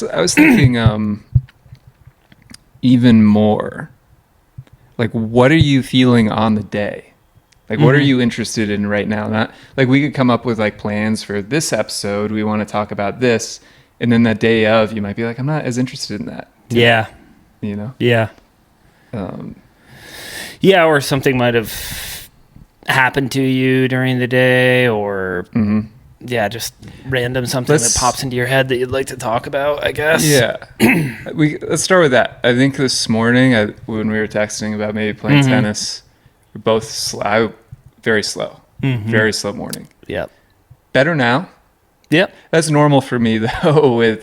was thinking even more, like, what are you feeling on the day? Like, what are you interested in right now? Not like we could come up with like plans for this episode. We want to talk about this. And then that day of, you might be like, I'm not as interested in that today. Yeah. You know? Yeah. Yeah. Or something might have happened to you during the day, or yeah, just random something that pops into your head that you'd like to talk about, I guess. Yeah. Let's start with that. I think this morning when we were texting about maybe playing tennis, we're both very slow. Very slow morning. Yep. Better now. Yep. That's normal for me though, with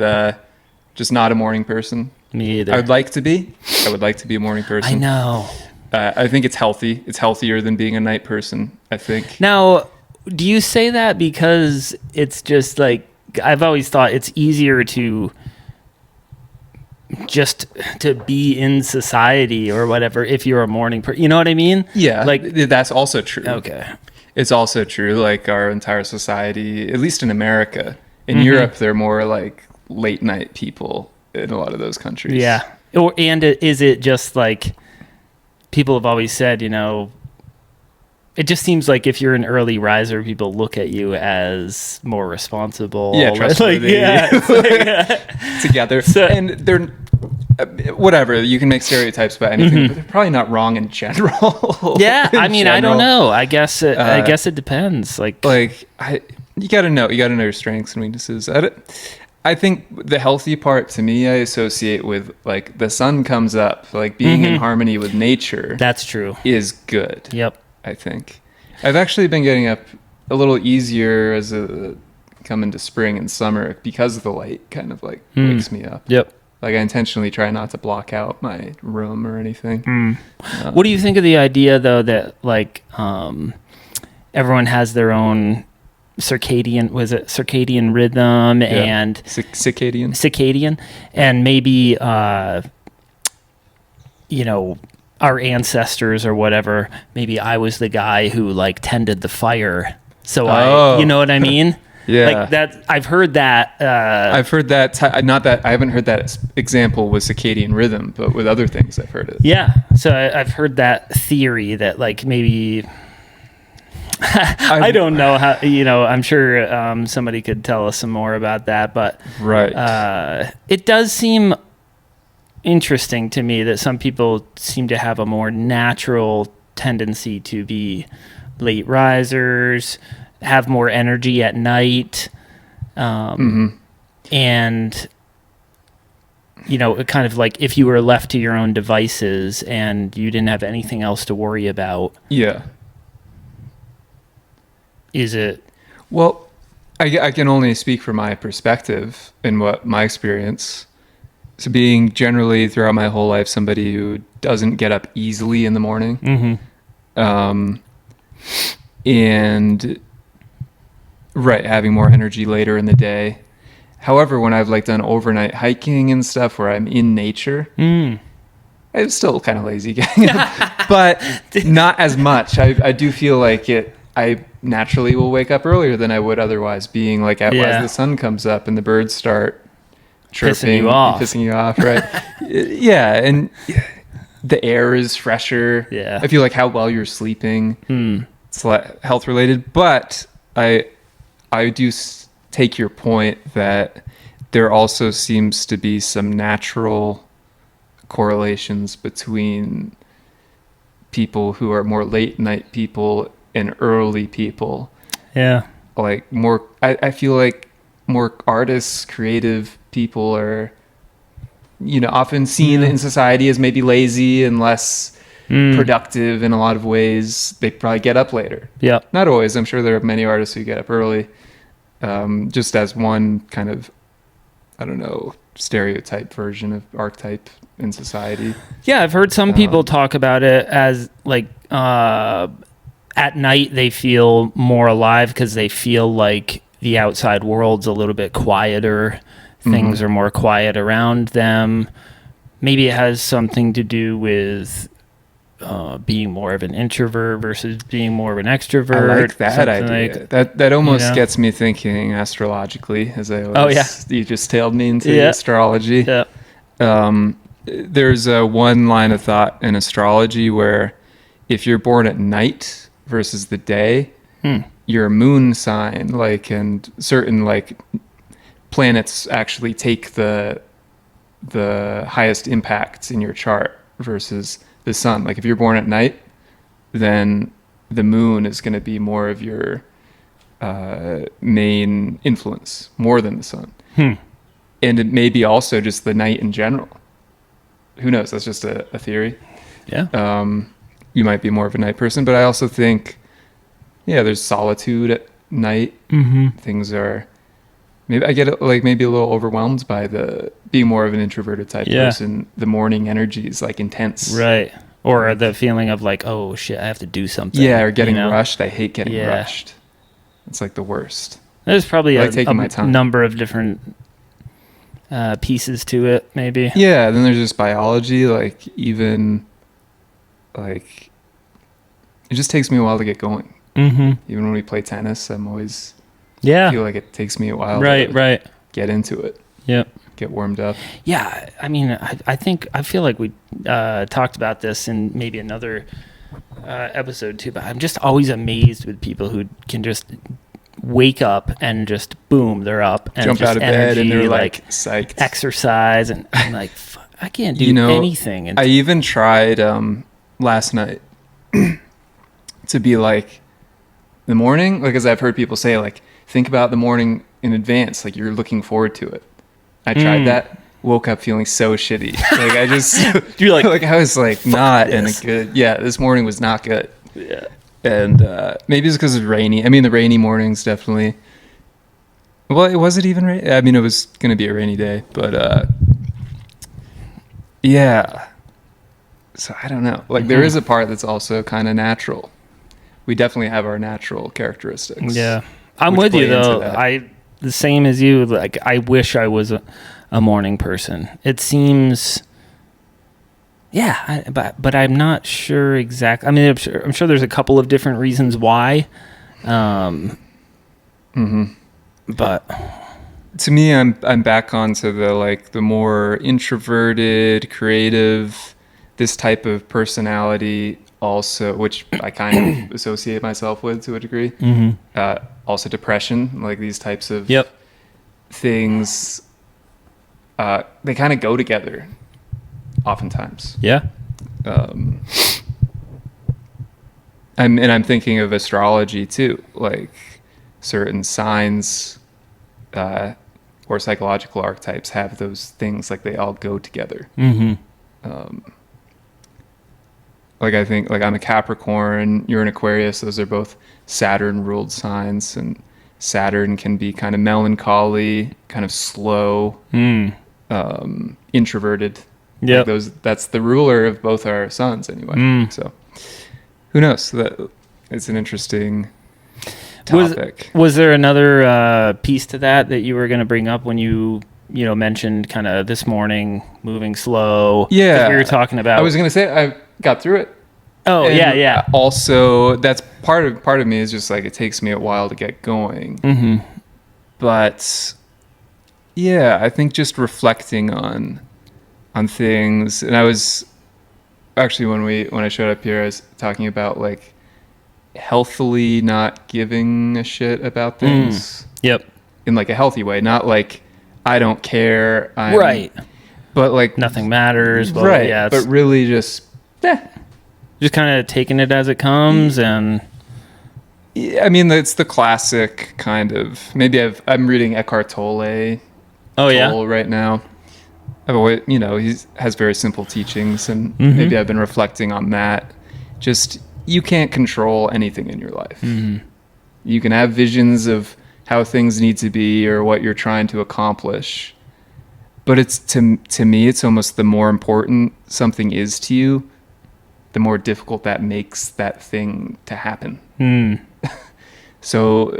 just not a morning person. Me either. I would like to be a morning person. I know. I think it's healthy. It's healthier than being a night person, I think. Now, do you say that because it's just like, I've always thought it's easier to just to be in society or whatever if you're a morning person, you know what I mean? Yeah, like that's also true. Okay. It's also true, like our entire society, at least in America. In Europe, they're more like late night people in a lot of those countries. Yeah. And is it just like, people have always said, you know, it just seems like if you're an early riser, people look at you as more responsible. Yeah, trustworthy. Together. So, and they're, whatever, you can make stereotypes about anything, but they're probably not wrong in general. Yeah, I mean, I don't know. I guess it depends. You gotta know your strengths and weaknesses. I think the healthy part to me, I associate with like the sun comes up, like being in harmony with nature. That's true. Is good. Yep. I think I've actually been getting up a little easier as come into spring and summer because the light kind of like wakes me up. Yep. Like I intentionally try not to block out my room or anything. What do you think of the idea though that like everyone has their own circadian rhythm and circadian and maybe you know, our ancestors or whatever, maybe I was the guy who like tended the fire, so you know what I mean? Yeah, like that. I've heard that. Not that I haven't heard that example with circadian rhythm, but with other things I've heard it. Yeah, so I've heard that theory that like maybe I don't know how, you know, I'm sure somebody could tell us some more about that, but right. It does seem interesting to me that some people seem to have a more natural tendency to be late risers, have more energy at night, and you know, kind of like if you were left to your own devices and you didn't have anything else to worry about. Yeah. Is it? Well, I can only speak from my perspective and what my experience. So being generally throughout my whole life somebody who doesn't get up easily in the morning, and having more energy later in the day. However, when I've like done overnight hiking and stuff where I'm in nature, I'm still kind of lazy getting up, but not as much. I do feel like I naturally will wake up earlier than I would otherwise, being like as the sun comes up and the birds start chirping, pissing you off, right? Yeah, and the air is fresher. Yeah, I feel like how well you're sleeping. It's health related, but I do take your point that there also seems to be some natural correlations between people who are more late night people and early people. Yeah, like more. I feel like more artists, creative people are, you know, often seen in society as maybe lazy and less productive in a lot of ways. They probably get up later. Yeah, not always. I'm sure there are many artists who get up early, just as one kind of, I don't know, stereotype version of archetype in society. Yeah, I've heard some people talk about it as like at night they feel more alive because they feel like the outside world's a little bit quieter. Things are more quiet around them. Maybe it has something to do with being more of an introvert versus being more of an extrovert. I like that something idea. That almost know? gets me thinking astrologically, as I always, Oh, yeah. you just tailed me into Yeah. astrology. Yeah. There's one line of thought in astrology where if you're born at night versus the day, your moon sign, like, and certain like planets actually take the highest impacts in your chart versus the sun. Like if you're born at night, then the moon is going to be more of your main influence, more than the sun. And it may be also just the night in general. Who knows? That's just a theory. Yeah. You might be more of a night person, but I also think, yeah, there's solitude at night. Things are, maybe I get like maybe a little overwhelmed by the being more of an introverted type person. The morning energy is like intense. Right. Or the feeling of like, oh shit, I have to do something. Yeah, or getting you know? rushed. I hate getting rushed. It's like the worst. There's probably I like taking my time. number of different pieces to it, maybe. Yeah, then there's just biology, like even like it just takes me a while to get going. Even when we play tennis, I'm always feel like it takes me a while to get into it. Yep. Get warmed up. Yeah, I mean, I feel like we talked about this in maybe another episode too, but I'm just always amazed with people who can just wake up and just boom, they're up and jump just out of energy, bed and they're like psyched. Exercise, and I'm like, fuck, I can't do anything. And I even tried last night to be like the morning, like as I've heard people say, like think about the morning in advance, like you're looking forward to it. I tried that, woke up feeling so shitty. Like I just you're like I was like not in a this. good. Yeah, this morning was not good. Yeah. And maybe it's because it's rainy. I mean, the rainy mornings definitely. Well, was it even rainy? I mean, it was going to be a rainy day, but yeah. So I don't know. Like there is a part that's also kind of natural. We definitely have our natural characteristics. Yeah, I'm with you though. The same as you. Like I wish I was a morning person. It seems. Yeah, but I'm not sure exactly. I mean, I'm sure there's a couple of different reasons why. But to me, I'm back onto the more introverted, creative, this type of personality also, which I kind of associate myself with to a degree. Also depression, like these types of things, they kind of go together. Oftentimes. Yeah. I'm thinking of astrology too, like certain signs or psychological archetypes have those things, like they all go together. Like I think, like I'm a Capricorn, you're an Aquarius, those are both Saturn ruled signs, and Saturn can be kind of melancholy, kind of slow, introverted. Yeah, like that's the ruler of both our suns anyway. So who knows? It's an interesting topic. Was there another piece to that you were going to bring up when you mentioned kind of this morning moving slow? Yeah, we were talking about. I was going to say I got through it. Oh, and yeah. Also, that's part of me is just like it takes me a while to get going. But yeah, I think just reflecting on things, and I was actually when I showed up here, I was talking about like healthily not giving a shit about things. Yep. In like a healthy way, not like I don't care. Right. But like nothing matters. But right. Yeah. But really just just kind of taking it as it comes. And yeah, I mean, it's the classic kind of, maybe I'm reading Eckhart Tolle. Tolle right now. He has very simple teachings, and maybe I've been reflecting on that. Just, you can't control anything in your life. You can have visions of how things need to be or what you're trying to accomplish. But it's to me, it's almost the more important something is to you, the more difficult that makes that thing to happen. So,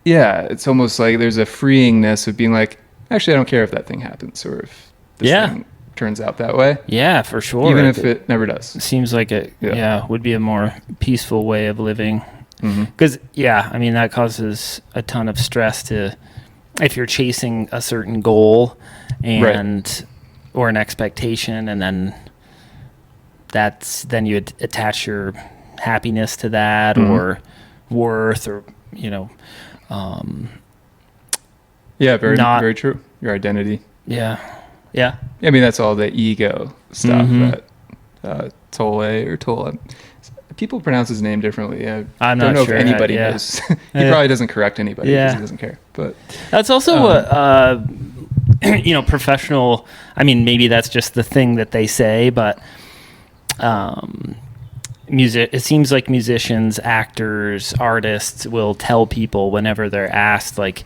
yeah, it's almost like there's a freeingness of being like, actually, I don't care if that thing happens or if this thing turns out that way. Yeah, for sure. Even if it never does. It seems like it would be a more peaceful way of living. Mm-hmm. Because, I mean, that causes a ton of stress if you're chasing a certain goal or an expectation, and then then you attach your happiness to that or worth or, very true. Your identity. Yeah. Yeah. I mean, that's all the ego stuff that Tolle. People pronounce his name differently. I don't know if anybody knows. He probably doesn't correct anybody because he doesn't care. But that's also what professional. I mean, maybe that's just the thing that they say, but it seems like musicians, actors, artists will tell people whenever they're asked, like,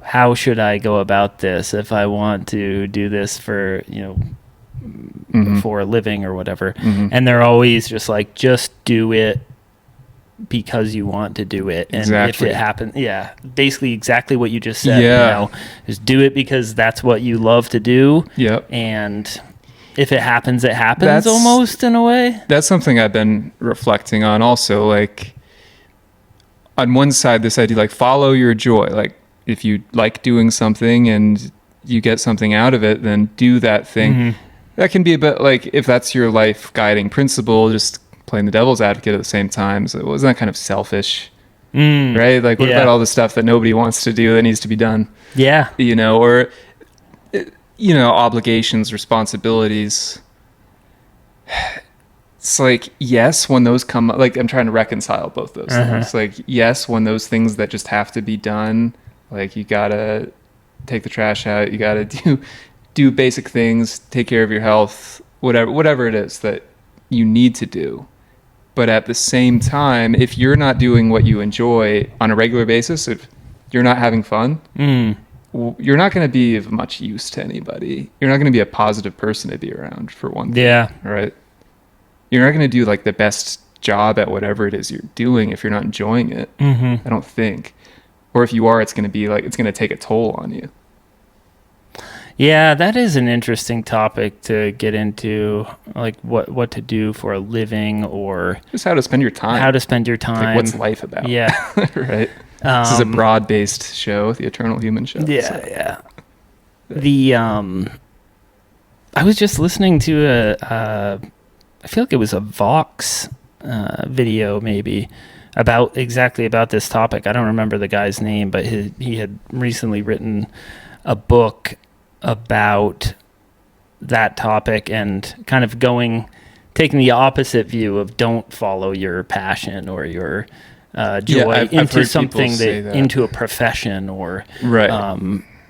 how should I go about this if I want to do this for for a living or whatever, and they're always just like, just do it because you want to do it, and if it happens, basically exactly what you just said. Just do it because that's what you love to do. And if it happens, it happens. That's almost in a way. That's something I've been reflecting on also. Like, on one side, this idea, like, follow your joy. Like, if you like doing something and you get something out of it, then do that thing. That can be a bit like, if that's your life guiding principle, just playing the devil's advocate at the same time. So wasn't that kind of selfish? Right? Like, what about all the stuff that nobody wants to do that needs to be done? Yeah. Or, obligations, responsibilities. It's like, yes, when those come, like, I'm trying to reconcile both those things. Like, yes, when those things that just have to be done, like, you gotta take the trash out, you gotta do basic things, take care of your health, whatever it is that you need to do. But at the same time, if you're not doing what you enjoy on a regular basis, if you're not having fun, you're not going to be of much use to anybody. You're not going to be a positive person to be around, for one thing. Yeah. Right? You're not going to do, like, the best job at whatever it is you're doing if you're not enjoying it. I don't think. Or if you are, it's going to be like, it's going to take a toll on you. Yeah, that is an interesting topic to get into, like what to do for a living, or just how to spend your time. Like, what's life about? Yeah. Right. This is a broad-based show, the Eternal Human Show. Yeah. I was just listening to I feel like it was a Vox video maybe about this topic. I don't remember the guy's name, but he had recently written a book about that topic, and kind of taking the opposite view of don't follow your passion or your joy into something into a profession, or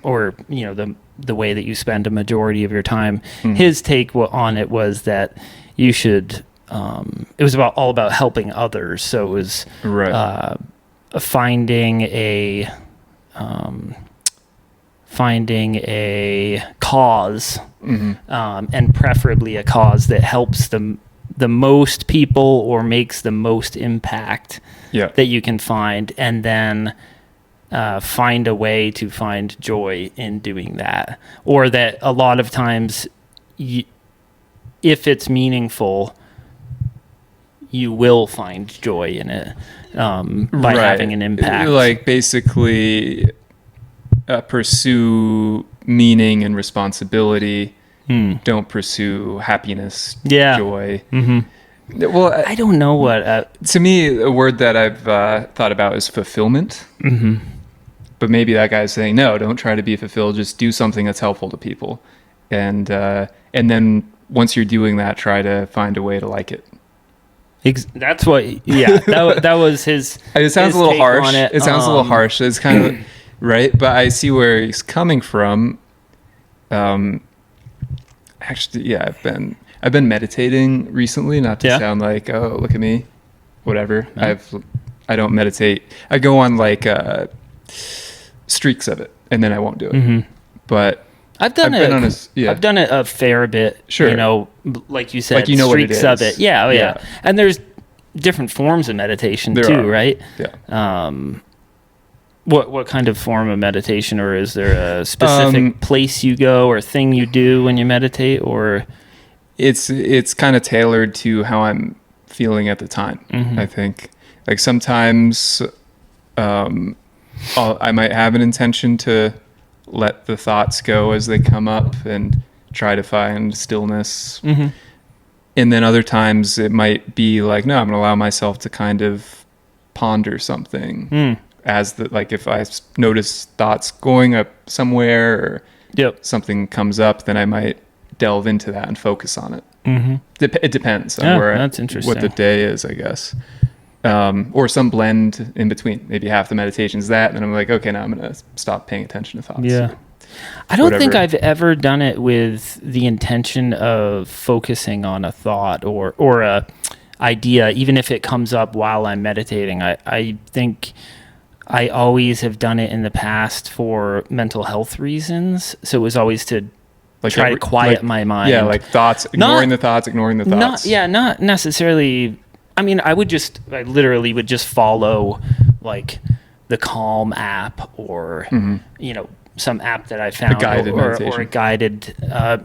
or the way that you spend a majority of your time. His take on it was that you should it was all about helping others, so it was finding a cause, and preferably a cause that helps the most people or makes the most impact that you can find, and then find a way to find joy in doing that. Or that a lot of times, if it's meaningful, you will find joy in it by having an impact. Like, basically, pursue meaning and responsibility. Don't pursue happiness, joy. Well, I don't know what. To me, a word that I've thought about is fulfillment. But maybe that guy's saying, no, don't try to be fulfilled. Just do something that's helpful to people, and then once you're doing that, try to find a way to like it. That's what. Yeah, that was his. It sounds a little harsh. It sounds a little harsh. It's kind of right, but I see where he's coming from. Actually, yeah, I've been meditating recently, not to sound like, oh, look at me, whatever. I don't meditate. I go on like streaks of it, and then I won't do it. But I've done it a fair bit. Sure. Like you said, like, streaks what it is. Of it. Yeah. And there's different forms of meditation too, right? Yeah. What kind of form of meditation, or is there a specific place you go or thing you do when you meditate, or? It's kind of tailored to how I'm feeling at the time. I think like sometimes I might have an intention to let the thoughts go as they come up and try to find stillness. And then other times it might be like, no, I'm going to allow myself to kind of ponder something as like if I notice thoughts going up somewhere or something comes up, then I might delve into that and focus on it. It depends on that's interesting. what the day is, I guess. Or some blend in between. Maybe half the meditation's that, and then I'm like, okay, now I'm going to stop paying attention to thoughts. Yeah. I don't think I've ever done it with the intention of focusing on a thought or a idea, even if it comes up while I'm meditating. I think I always have done it in the past for mental health reasons. So it was always to try to quiet my mind. Yeah, like thoughts, ignoring the thoughts. Not necessarily. I mean, I literally would just follow like the Calm app or, some app that I found or a guided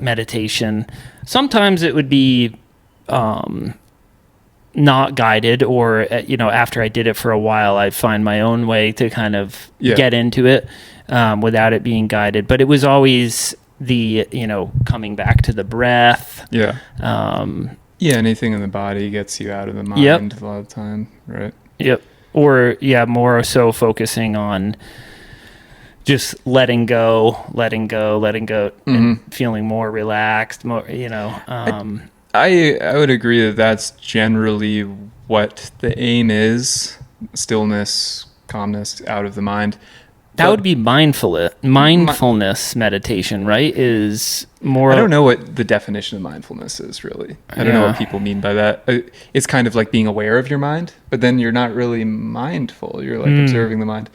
meditation. Sometimes it would be not guided, or, after I did it for a while, I'd find my own way to kind of get into it without it being guided. But it was always the, coming back to the breath. Yeah. Anything in the body gets you out of the mind a lot of the time, right? Yep. Or, more so focusing on just letting go, and feeling more relaxed, more, I would agree that that's generally what the aim is. Stillness, calmness, out of the mind. That would be mindfulness meditation, right? Is more. I don't know what the definition of mindfulness is, really. I don't know what people mean by that. It's kind of like being aware of your mind, but then you're not really mindful. You're like observing the mind.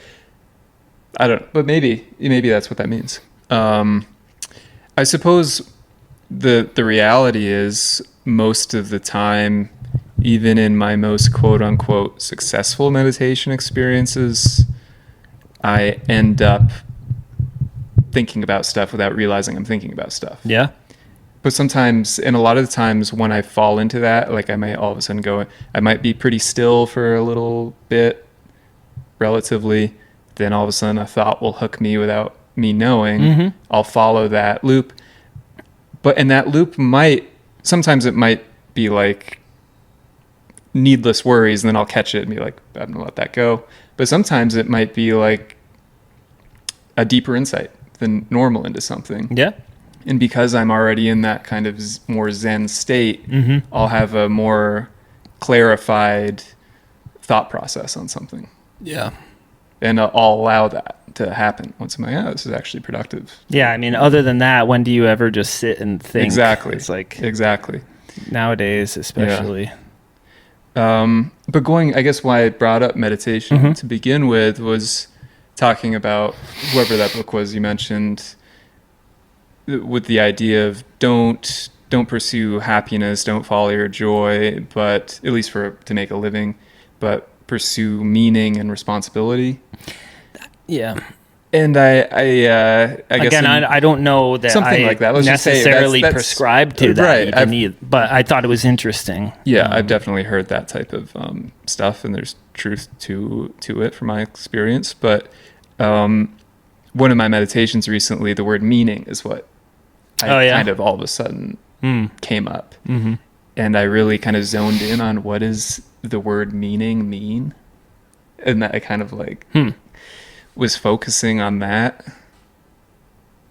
I don't know, but maybe that's what that means. I suppose the reality is most of the time, even in my most quote unquote successful meditation experiences, I end up thinking about stuff without realizing I'm thinking about stuff. Yeah. But sometimes, and a lot of the times when I fall into that, like I might all of a sudden I might be pretty still for a little bit, relatively. Then all of a sudden a thought will hook me without me knowing. I'll follow that loop. And that loop sometimes it might be like needless worries, and then I'll catch it and be like, I'm going to let that go. But sometimes it might be like a deeper insight than normal into something. Yeah. And because I'm already in that kind of more Zen state, I'll have a more clarified thought process on something. Yeah. And I'll allow that to happen once I'm like, this is actually productive. Yeah. I mean, other than that, when do you ever just sit and think? Exactly. It's like exactly nowadays, especially. Yeah. But I guess why I brought up meditation to begin with was talking about whoever that book was you mentioned, with the idea of don't pursue happiness, don't follow your joy, but at least to make a living, but pursue meaning and responsibility. Yeah. And I guess again, I don't know that something I like that. Let's necessarily just say that's prescribed to that, right. But I thought it was interesting. Yeah, I've definitely heard that type of stuff, and there's truth to it from my experience. But one of my meditations recently, the word meaning is what kind of all of a sudden came up. And I really kind of zoned in on what does the word meaning mean? And that I kind of like was focusing on that.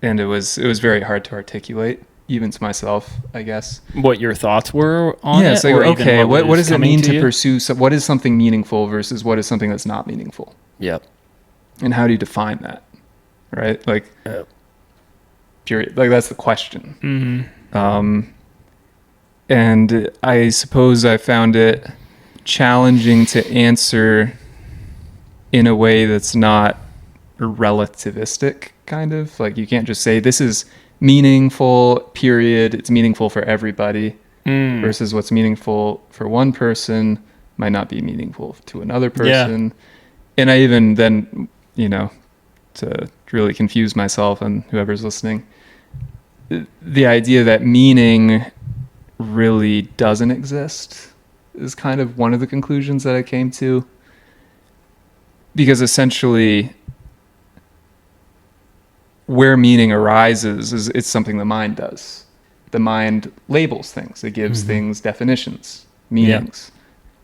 And it was very hard to articulate, even to myself, I guess. What your thoughts were on it? Yeah, it's like, okay, what does it mean to pursue? What is something meaningful versus what is something that's not meaningful? Yep. And how do you define that? Right? Like, period. Like, that's the question. And I suppose I found it challenging to answer in a way that's not relativistic, kind of. Like, you can't just say, this is meaningful, period. It's meaningful for everybody. Versus what's meaningful for one person might not be meaningful to another person. And I even then to really confuse myself and whoever's listening, the idea that meaning really doesn't exist is kind of one of the conclusions that I came to. Because essentially, where meaning arises is it's something the mind does. The mind labels things. It gives things definitions, meanings.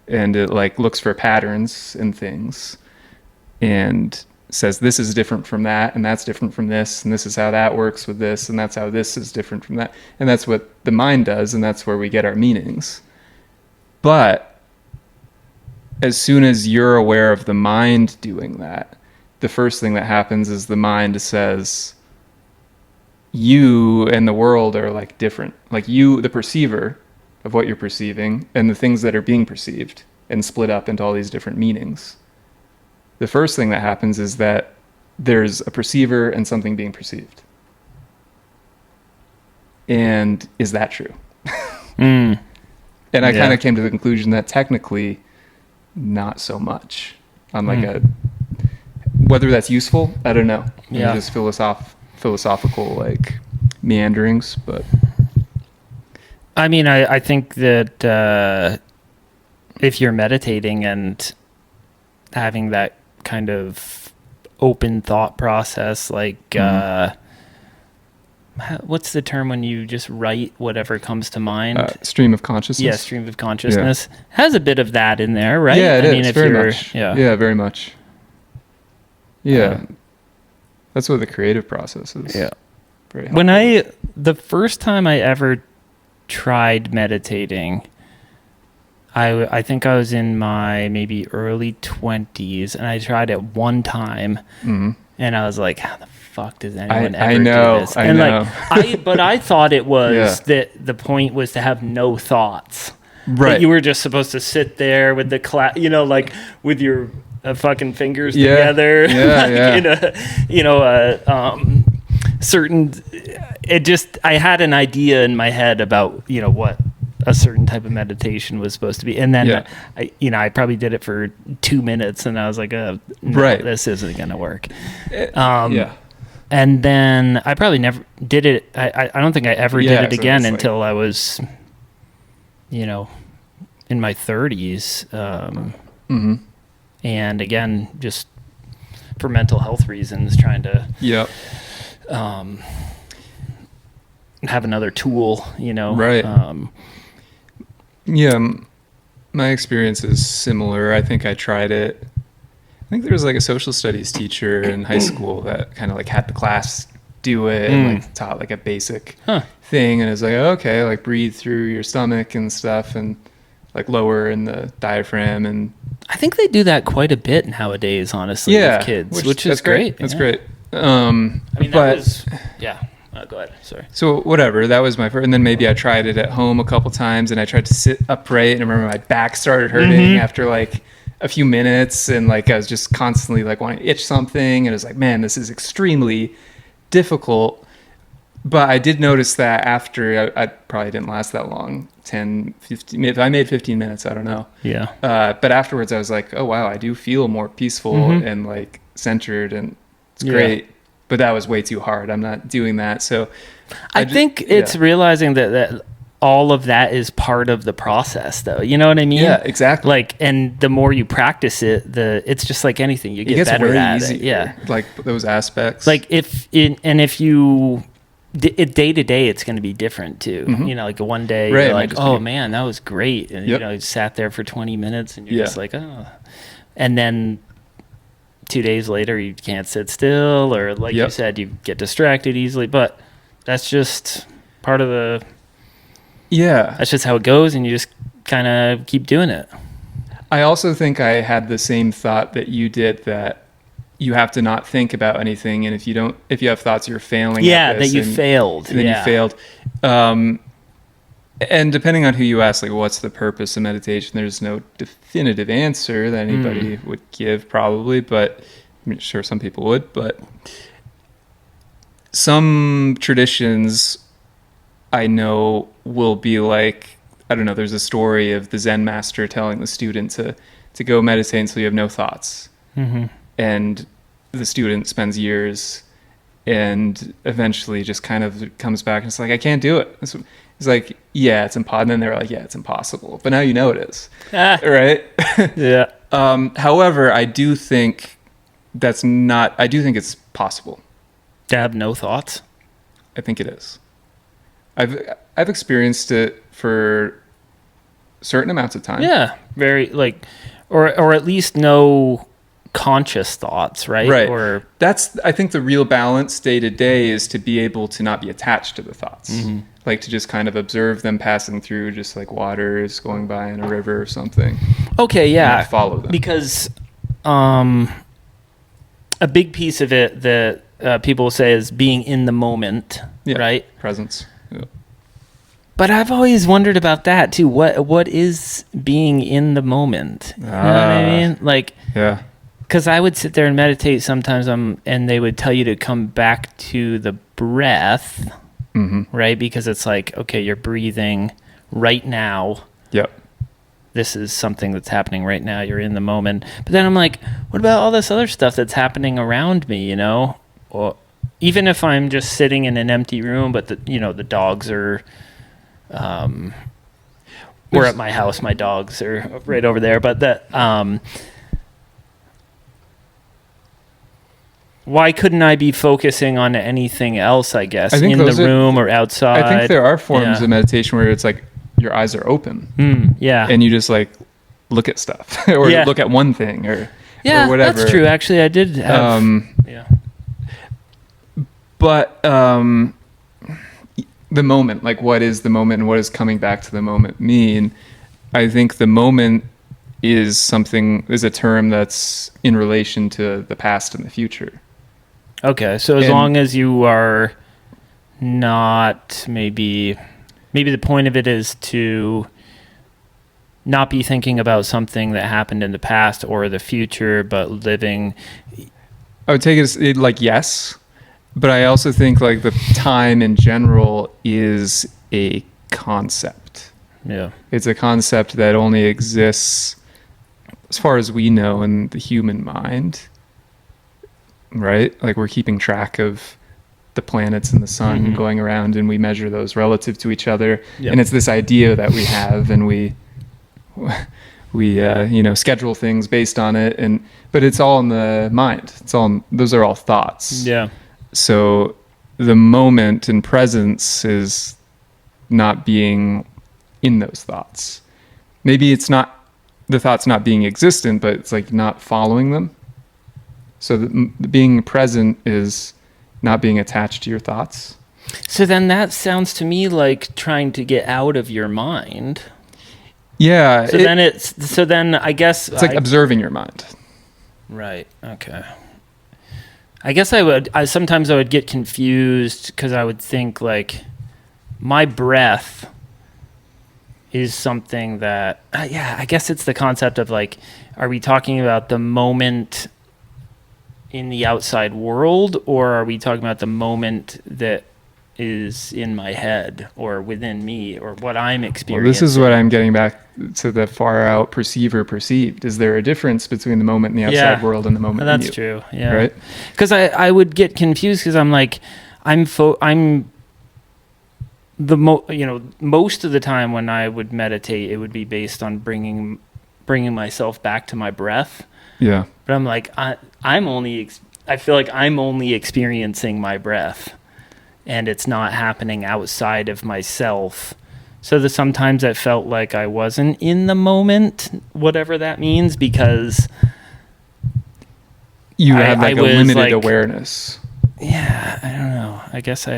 And it like looks for patterns in things and says this is different from that, and that's different from this, and this is how that works with this, and that's how this is different from that. And that's what the mind does, and that's where we get our meanings. But as soon as you're aware of the mind doing that, the first thing that happens is the mind says, you and the world are like different. Like you, the perceiver of what you're perceiving, and the things that are being perceived, and split up into all these different meanings. The first thing that happens is that there's a perceiver and something being perceived. And is that true? And I kind of came to the conclusion that technically not so much. On like whether that's useful, I don't know. Yeah. Just philosophical like meanderings, but I mean, I think that if you're meditating and having that kind of open thought process, like what's the term when you just write whatever comes to mind? Stream of consciousness. Yeah, stream of consciousness has a bit of that in there, right? Yeah, it I mean, is, if very you're, much. Yeah, very much. Yeah, that's what the creative process is. Yeah. Very helpful. The first time I ever tried meditating, I think I was in my maybe early 20s, and I tried it one time, and I was like, how the fuck does anyone ever do this? I know. But I thought it was that the point was to have no thoughts. Right. That you were just supposed to sit there with the like with your fucking fingers together. In a, certain, I had an idea in my head about, what a certain type of meditation was supposed to be. And then I probably did it for 2 minutes, and I was like, no, this isn't going to work. And then I probably never did it. I don't think I ever did it again until I was, in my 30s. And again, just for mental health reasons, trying to have another tool, Right. My experience is similar. I think I tried it. I think there was like a social studies teacher in high school that kind of like had the class do it and like taught like a basic thing, and it's like, okay, like breathe through your stomach and stuff, and like lower in the diaphragm. And I think they do that quite a bit nowadays, honestly, with kids, which is great. That's great. I mean, go ahead. Sorry. So whatever, that was my first, and then maybe I tried it at home a couple times, and I tried to sit upright, and I remember my back started hurting after like a few minutes, and like I was just constantly like wanting to itch something, and it was like, man, this is extremely difficult. But I did notice that after, I probably didn't last that long, 10, 15, if I made 15 minutes, I don't know. Yeah. But afterwards I was like, oh wow, I do feel more peaceful and like centered, and it's great. But that was way too hard. I'm not doing that. So I think it's realizing that all of that is part of the process, though. You know what I mean? Yeah, exactly. Like, and the more you practice it, it's just like anything. You get better at it. Yeah. Like those aspects. Like if you day to day, it's going to be different too. Like one day you're like, oh man, that was great. And you sat there for 20 minutes and you're just like, oh. And then 2 days later you can't sit still, or like you said, you get distracted easily, but that's just part of that's just how it goes, and you just kind of keep doing it. I also think I had the same thought that you did, that you have to not think about anything, and if you have thoughts, you're failing at this, that you failed. And then you failed. And depending on who you ask, like, what's the purpose of meditation? There's no definitive answer that anybody would give, probably, but I'm sure some people would. But some traditions I know will be like, I don't know, there's a story of the Zen master telling the student to go meditate until you have no thoughts. And the student spends years and eventually just kind of comes back and it's like, I can't do it. It's like, yeah, it's impossible. And then they're like, yeah, it's impossible. But now you know it is. Right? Yeah. However, I do think it's possible. To have no thoughts? I think it is. I've experienced it for certain amounts of time. Yeah. Very, like, or at least no conscious thoughts, right? Right. Or that's, I think the real balance day to day is to be able to not be attached to the thoughts. Mm-hmm. Like to just kind of observe them passing through, just like water is going by in a river or something. Okay, yeah. And follow them. Because a big piece of it that people say is being in the moment, right? Presence. Yeah. But I've always wondered about that too. What is being in the moment? You know what I mean? Like, yeah. Because I would sit there and meditate sometimes, and they would tell you to come back to the breath, right? Because it's like, okay, you're breathing right now. Yep. This is something that's happening right now. You're in the moment. But then I'm like, what about all this other stuff that's happening around me, you know? Or even if I'm just sitting in an empty room, but the dogs are, we're at my house. My dogs are right over there. But why couldn't I be focusing on anything else, I guess, in the room or outside? I think there are forms of meditation where it's like your eyes are open. Yeah. And you just like look at stuff or look at one thing or whatever. That's true. Actually, I did have, But the moment, like what is the moment and what does coming back to the moment mean? I think the moment is a term that's in relation to the past and the future. Okay, so as long as you are not maybe the point of it is to not be thinking about something that happened in the past or the future, but living. I would take it as like yes, but I also think like the time in general is a concept. Yeah, it's a concept that only exists, as far as we know, in the human mind. Right? Like we're keeping track of the planets and the sun going around, and we measure those relative to each other. Yep. And it's this idea that we have, and we schedule things based on it. But it's all in the mind. Those are all thoughts. Yeah. So the moment and presence is not being in those thoughts. Maybe it's not the thoughts not being existent, but it's like not following them. So being present is not being attached to your thoughts. So then that sounds to me like trying to get out of your mind. Yeah. So then I guess it's like observing your mind. Right. Okay. I guess sometimes I would get confused because I would think like my breath is something that, I guess it's the concept of like, are we talking about the moment in the outside world, or are we talking about the moment that is in my head or within me or what I'm experiencing? Well, this is what I'm getting back to the far out perceiver perceived. Is there a difference between the moment in the outside world and the moment in you? That's true. Yeah. Right? Because I would get confused because I'm like, most of the time when I would meditate, it would be based on bringing myself back to my breath. Yeah. But I'm like, I feel like I'm only experiencing my breath, and it's not happening outside of myself. So sometimes I felt like I wasn't in the moment, whatever that means, because you had like a limited awareness. Yeah, I don't know. I guess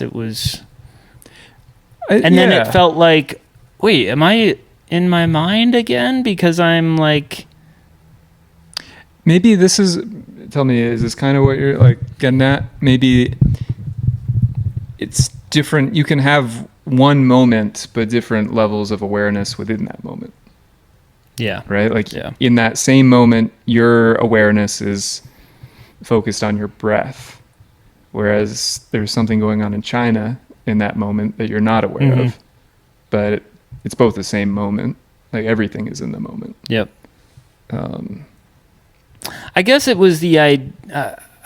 it was. And then it felt like, wait, am I in my mind again? Because I'm like. Maybe is this kind of what you're like getting at? Maybe it's different. You can have one moment, but different levels of awareness within that moment. Yeah. Right? Like in that same moment, your awareness is focused on your breath. Whereas there's something going on in China in that moment that you're not aware of. But it's both the same moment. Like everything is in the moment. Yep. I guess it was I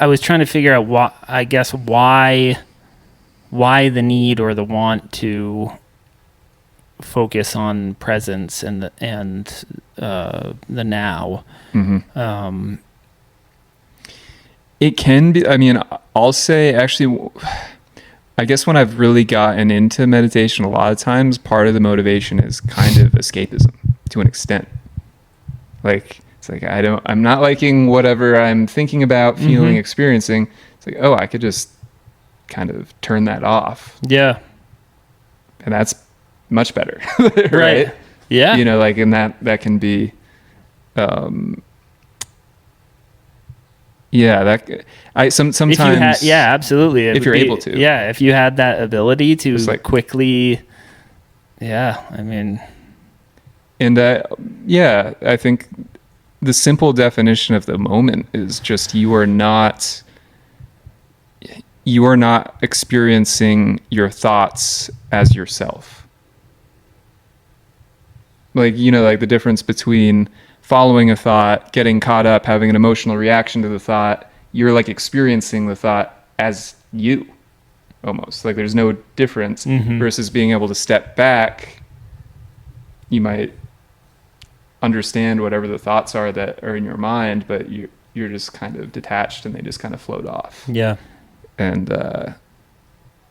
was trying to figure out why the need or the want to focus on presence and the now. Mm-hmm. It can be, I mean, I'll say actually, I guess when I've really gotten into meditation, a lot of times part of the motivation is kind of escapism to an extent. Like, it's like, I'm not liking whatever I'm thinking about, feeling, Mm-hmm. experiencing. It's like, oh, I could just kind of turn that off. Yeah. And that's much better. Right. Right. Yeah. You know, like, and that can be, yeah, sometimes. If you yeah, absolutely. If you're able to. Yeah. If you had that ability to Just like quickly, yeah, I mean. And yeah, I think the simple definition of the moment is just you are not experiencing your thoughts as yourself. Like, you know, like the difference between following a thought, getting caught up, having an emotional reaction to the thought, you're like experiencing the thought as you, almost. Like there's no difference versus being able to step back. You might understand whatever the thoughts are that are in your mind, but you're just kind of detached and they just kind of float off. Yeah. And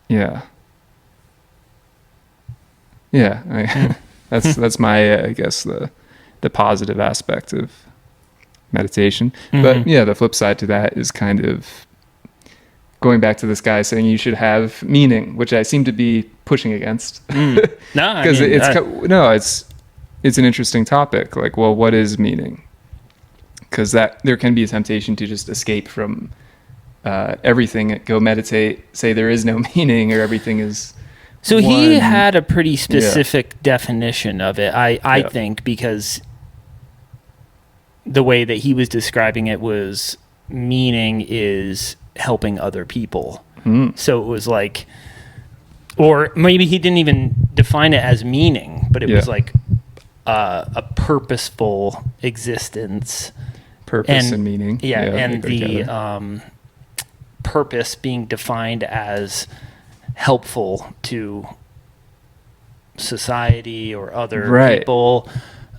yeah. That's my I guess the positive aspect of meditation. But yeah, the flip side to that is kind of going back to this guy saying you should have meaning, which I seem to be pushing against. No, because it's an interesting topic. Like, well, what is meaning? Because there can be a temptation to just escape from everything, go meditate, say there is no meaning or everything is. So he had a pretty specific definition of it, I think, because the way that he was describing it was meaning is helping other people. So it was like, or maybe he didn't even define it as meaning, but it was like a purposeful existence. Purpose and meaning. Yeah, and the purpose being defined as helpful to society or other people.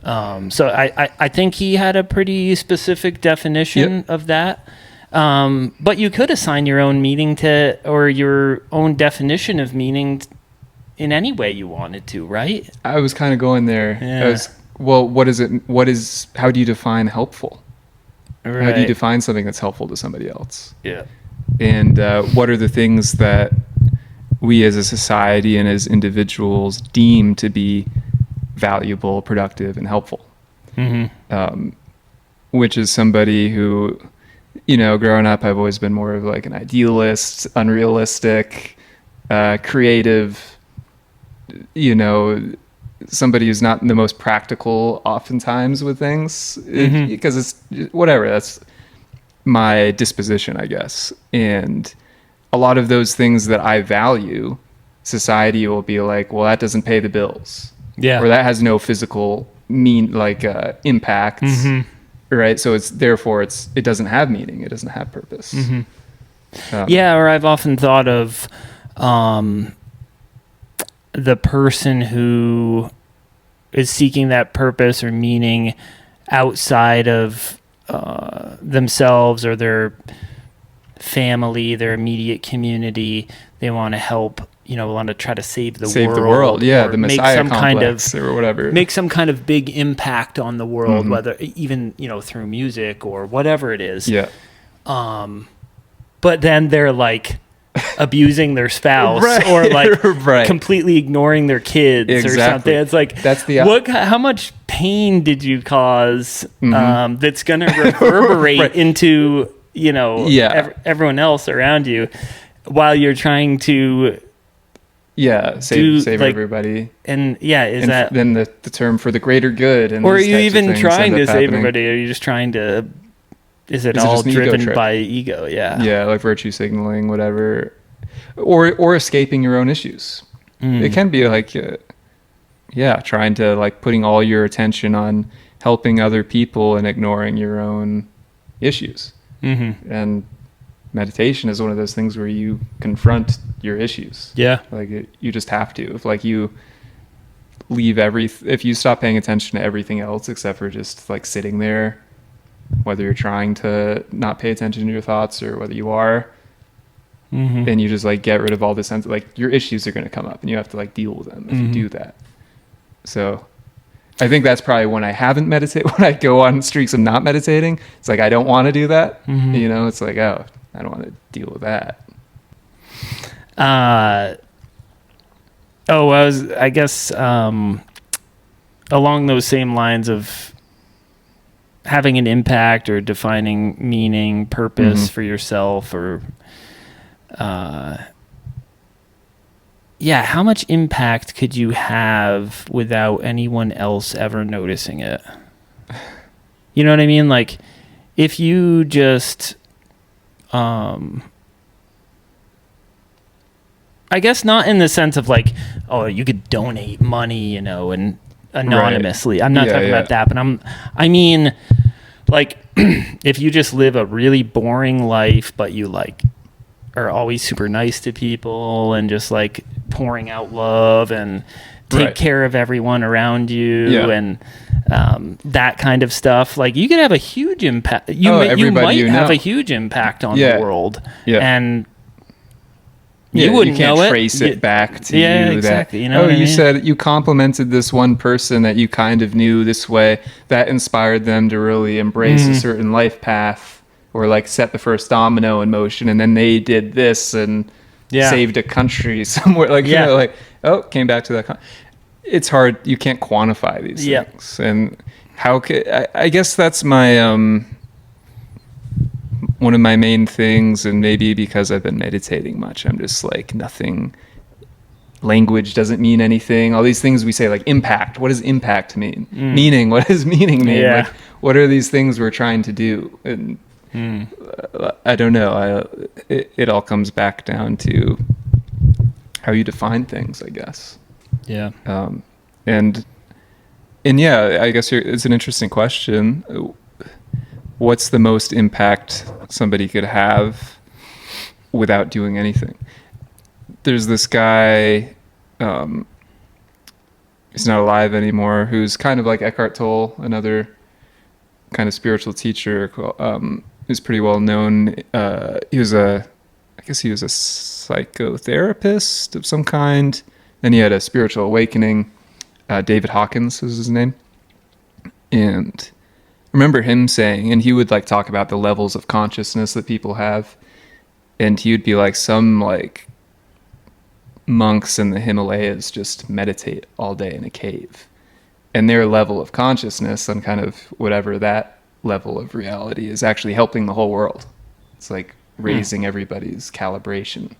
So I think he had a pretty specific definition of that. But you could assign your own meaning to, or your own definition of meaning in any way you wanted to, right? I was kind of going there. Yeah. Well, how do you define helpful? Right. How do you define something that's helpful to somebody else? Yeah. And what are the things that we as a society and as individuals deem to be valuable, productive, and helpful? Which is somebody who, you know, growing up, I've always been more of like an idealist, unrealistic, creative, you know, somebody who's not the most practical oftentimes with things because it's whatever. That's my disposition, I guess. And a lot of those things that I value, society will be like, well, that doesn't pay the bills. Yeah. Or that has no physical impact. Right. So it doesn't have meaning. It doesn't have purpose. Or I've often thought of the person who is seeking that purpose or meaning outside of themselves or their family, their immediate community. They want to help, want to try to save the world. Yeah, the Messiah complex or whatever. Make some kind of big impact on the world, whether even, through music or whatever it is. Yeah. But then they're like abusing their spouse or like completely ignoring their kids or something. It's like, how much pain did you cause that's going to reverberate into, everyone else around you while you're trying to save everybody. And is that then the term for the greater good? And or are you even trying to save everybody? Are you just trying to? Is it all driven by ego? Yeah, like virtue signaling, whatever, or escaping your own issues. It can be like, trying to like putting all your attention on helping other people and ignoring your own issues. Mm-hmm. And meditation is one of those things where you confront your issues. Yeah. Like you just have to. If like you leave if you stop paying attention to everything else except for just like sitting there, whether you're trying to not pay attention to your thoughts or whether you are, Mm-hmm. and you just like get rid of all the sense, like your issues are going to come up and you have to like deal with them if you do that. So I think that's probably when I haven't meditated, when I go on streaks of not meditating, it's like I don't want to do that. You know, it's like, oh, I don't want to deal with that. I guess along those same lines of having an impact or defining meaning, purpose for yourself, or how much impact could you have without anyone else ever noticing it? You know what I mean? Like, if you just, I guess not in the sense of like, oh, you could donate money, you know, and anonymously. Right. I'm not talking about that, but I mean, like, if you just live a really boring life, but you like are always super nice to people and just like pouring out love and take care of everyone around you and that kind of stuff, like you could have a huge impact. You might have a huge impact on the world, and you wouldn't can't know trace it back to you. Exactly. That, you know what I mean? Said you complimented this one person that you kind of knew this way, that inspired them to really embrace a certain life path, or like set the first domino in motion, and then they did this and saved a country somewhere. Like, you know, like, came back to that. It's hard. You can't quantify these things. And how could, I guess that's my, one of my main things, and maybe because I've been meditating much, I'm just like, nothing, language doesn't mean anything. All these things we say, like impact. What does impact mean? Meaning. What does meaning mean? Like, what are these things we're trying to do? And I don't know. It all comes back down to how you define things, I guess. Yeah. And yeah, I guess it's an interesting question. What's the most impact somebody could have without doing anything? There's this guy, he's not alive anymore, who's kind of like Eckhart Tolle, another kind of spiritual teacher, who's pretty well known. He was a psychotherapist of some kind. Then he had a spiritual awakening. David Hawkins was his name. And I remember him saying, and he would like talk about the levels of consciousness that people have. And he would be like, some like monks in the Himalayas just meditate all day in a cave. And their level of consciousness on kind of whatever that level of reality is actually helping the whole world. It's like raising everybody's calibration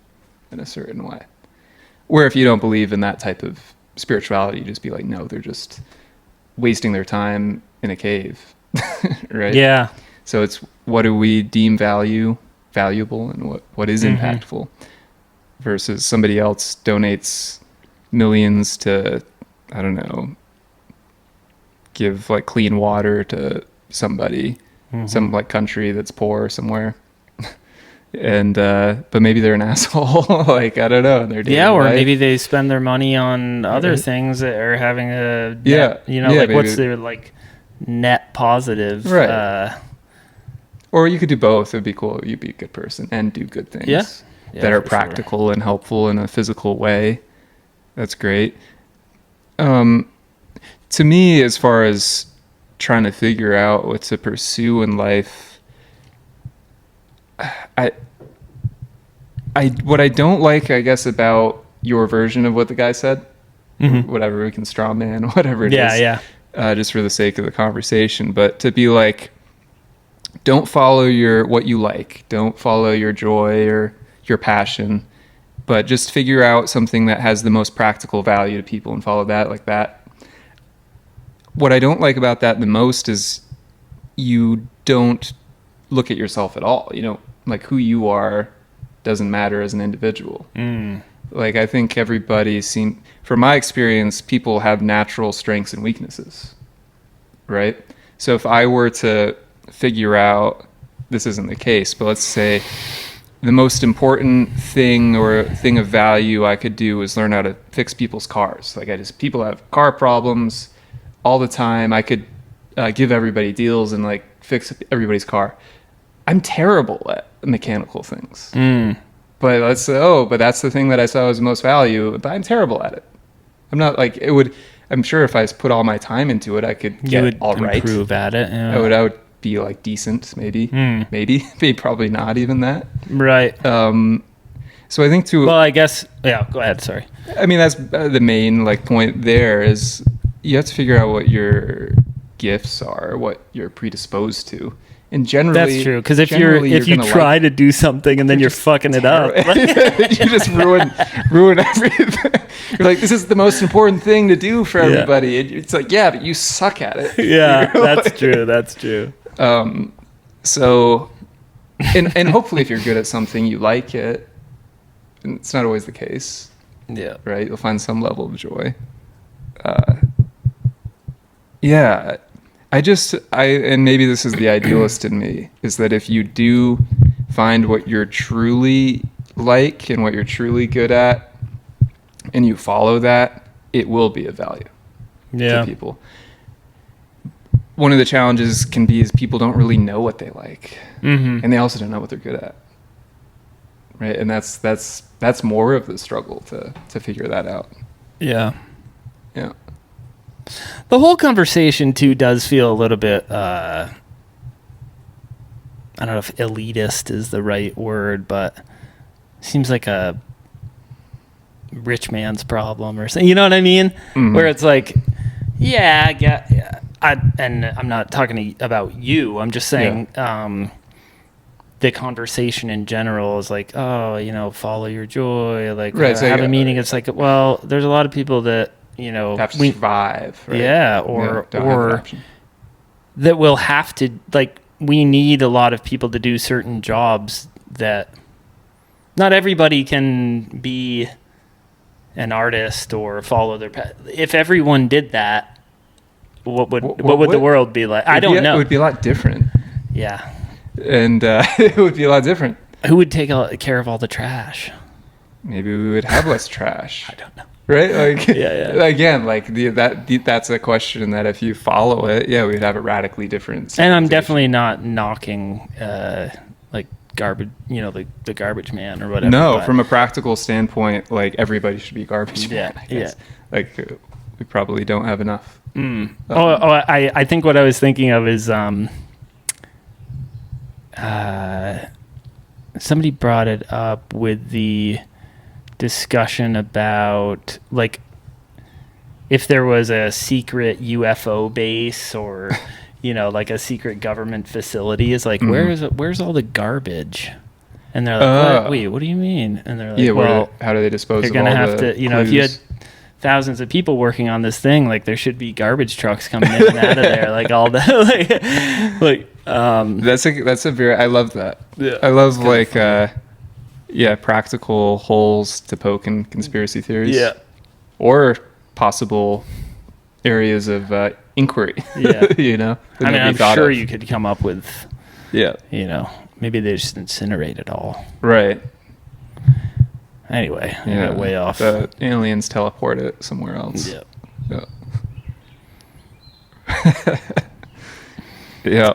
in a certain way. Where if you don't believe in that type of spirituality, you just be like, no, they're just wasting their time in a cave. Right? Yeah. So it's, what do we deem valuable, and what is impactful, versus somebody else donates millions to, I don't know, give like clean water to somebody, some like country that's poor somewhere. And but maybe they're an asshole. Like, I don't know. Or maybe they spend their money on other things that are having a net, like what's their like net positive, right? Or you could do both. It'd be cool. You'd be a good person and do good things that are practical and helpful in a physical way. That's great. To me, as far as trying to figure out what to pursue in life, what I don't like, I guess, about your version of what the guy said, whatever, we can straw man, whatever it is, just for the sake of the conversation, but to be like, don't follow what you like, don't follow your joy or your passion, but just figure out something that has the most practical value to people and follow that like that. What I don't like about that the most is you don't look at yourself at all. You know, like who you are doesn't matter as an individual. Like, I think from my experience, people have natural strengths and weaknesses, right? So if I were to figure out this isn't the case, but let's say the most important thing or thing of value I could do is learn how to fix people's cars. Like people have car problems all the time. I could give everybody deals and like fix everybody's car. I'm terrible at mechanical things. But let's say, but that's the thing that I saw as most value, but I'm terrible at it. I'm not like I'm sure if I put all my time into it, I could get all right. Improve at it. Yeah. I would be like decent, maybe, maybe probably not even that. Right. So I think well, I guess, yeah, go ahead. Sorry. I mean, that's the main like point there is you have to figure out what your gifts are, what you're predisposed to. And generally, that's true. Because if you try to do something and then you're fucking it up, you just ruin everything. You're like, this is the most important thing to do for everybody. It's like, yeah, but you suck at it. Yeah, that's true. That's true. So, and hopefully, if you're good at something, you like it. And it's not always the case. Yeah. Right. You'll find some level of joy. Yeah. And maybe this is the idealist in me, is that if you do find what you're truly like and what you're truly good at, and you follow that, it will be of value to people. One of the challenges can be is people don't really know what they like, and they also don't know what they're good at, right? And that's more of the struggle to figure that out. Yeah. Yeah. The whole conversation too does feel a little bit I don't know if elitist is the right word, but seems like a rich man's problem or something. You know what I mean? Mm-hmm. Where it's like, and I'm not talking about you. I'm just saying the conversation in general is like, follow your joy, like have a meaning. It's like, well, there's a lot of people that have to survive, right? Yeah, or that will have to, like, we need a lot of people to do certain jobs that not everybody can be an artist or follow their path. If everyone did that, what would the world be like? I don't know. It would be a lot different. Yeah. And it would be a lot different. Who would take care of all the trash? Maybe we would have less trash. I don't know. Right? Like, again, like that's a question that if you follow it, we'd have a radically different. And I'm definitely not knocking like garbage, the garbage man or whatever. No, from a practical standpoint, like everybody should be garbage man. I guess. Yeah. Like we probably don't have enough. I think what I was thinking of is somebody brought it up with the discussion about, like, if there was a secret UFO base or like a secret government facility, is like, where's all the garbage? And they're like, wait, what do you mean? And they're like, well, how do they dispose of all the they're gonna have to, if you had thousands of people working on this thing, like, there should be garbage trucks coming in and out of there, like, all that. That's a very, I love that. Yeah, I love practical holes to poke in conspiracy theories. Yeah. Or possible areas of inquiry. Yeah. I'm sure you could come up with, maybe they just incinerate it all. Right. Anyway, I got way off. The aliens teleport it somewhere else. Yeah. Yeah.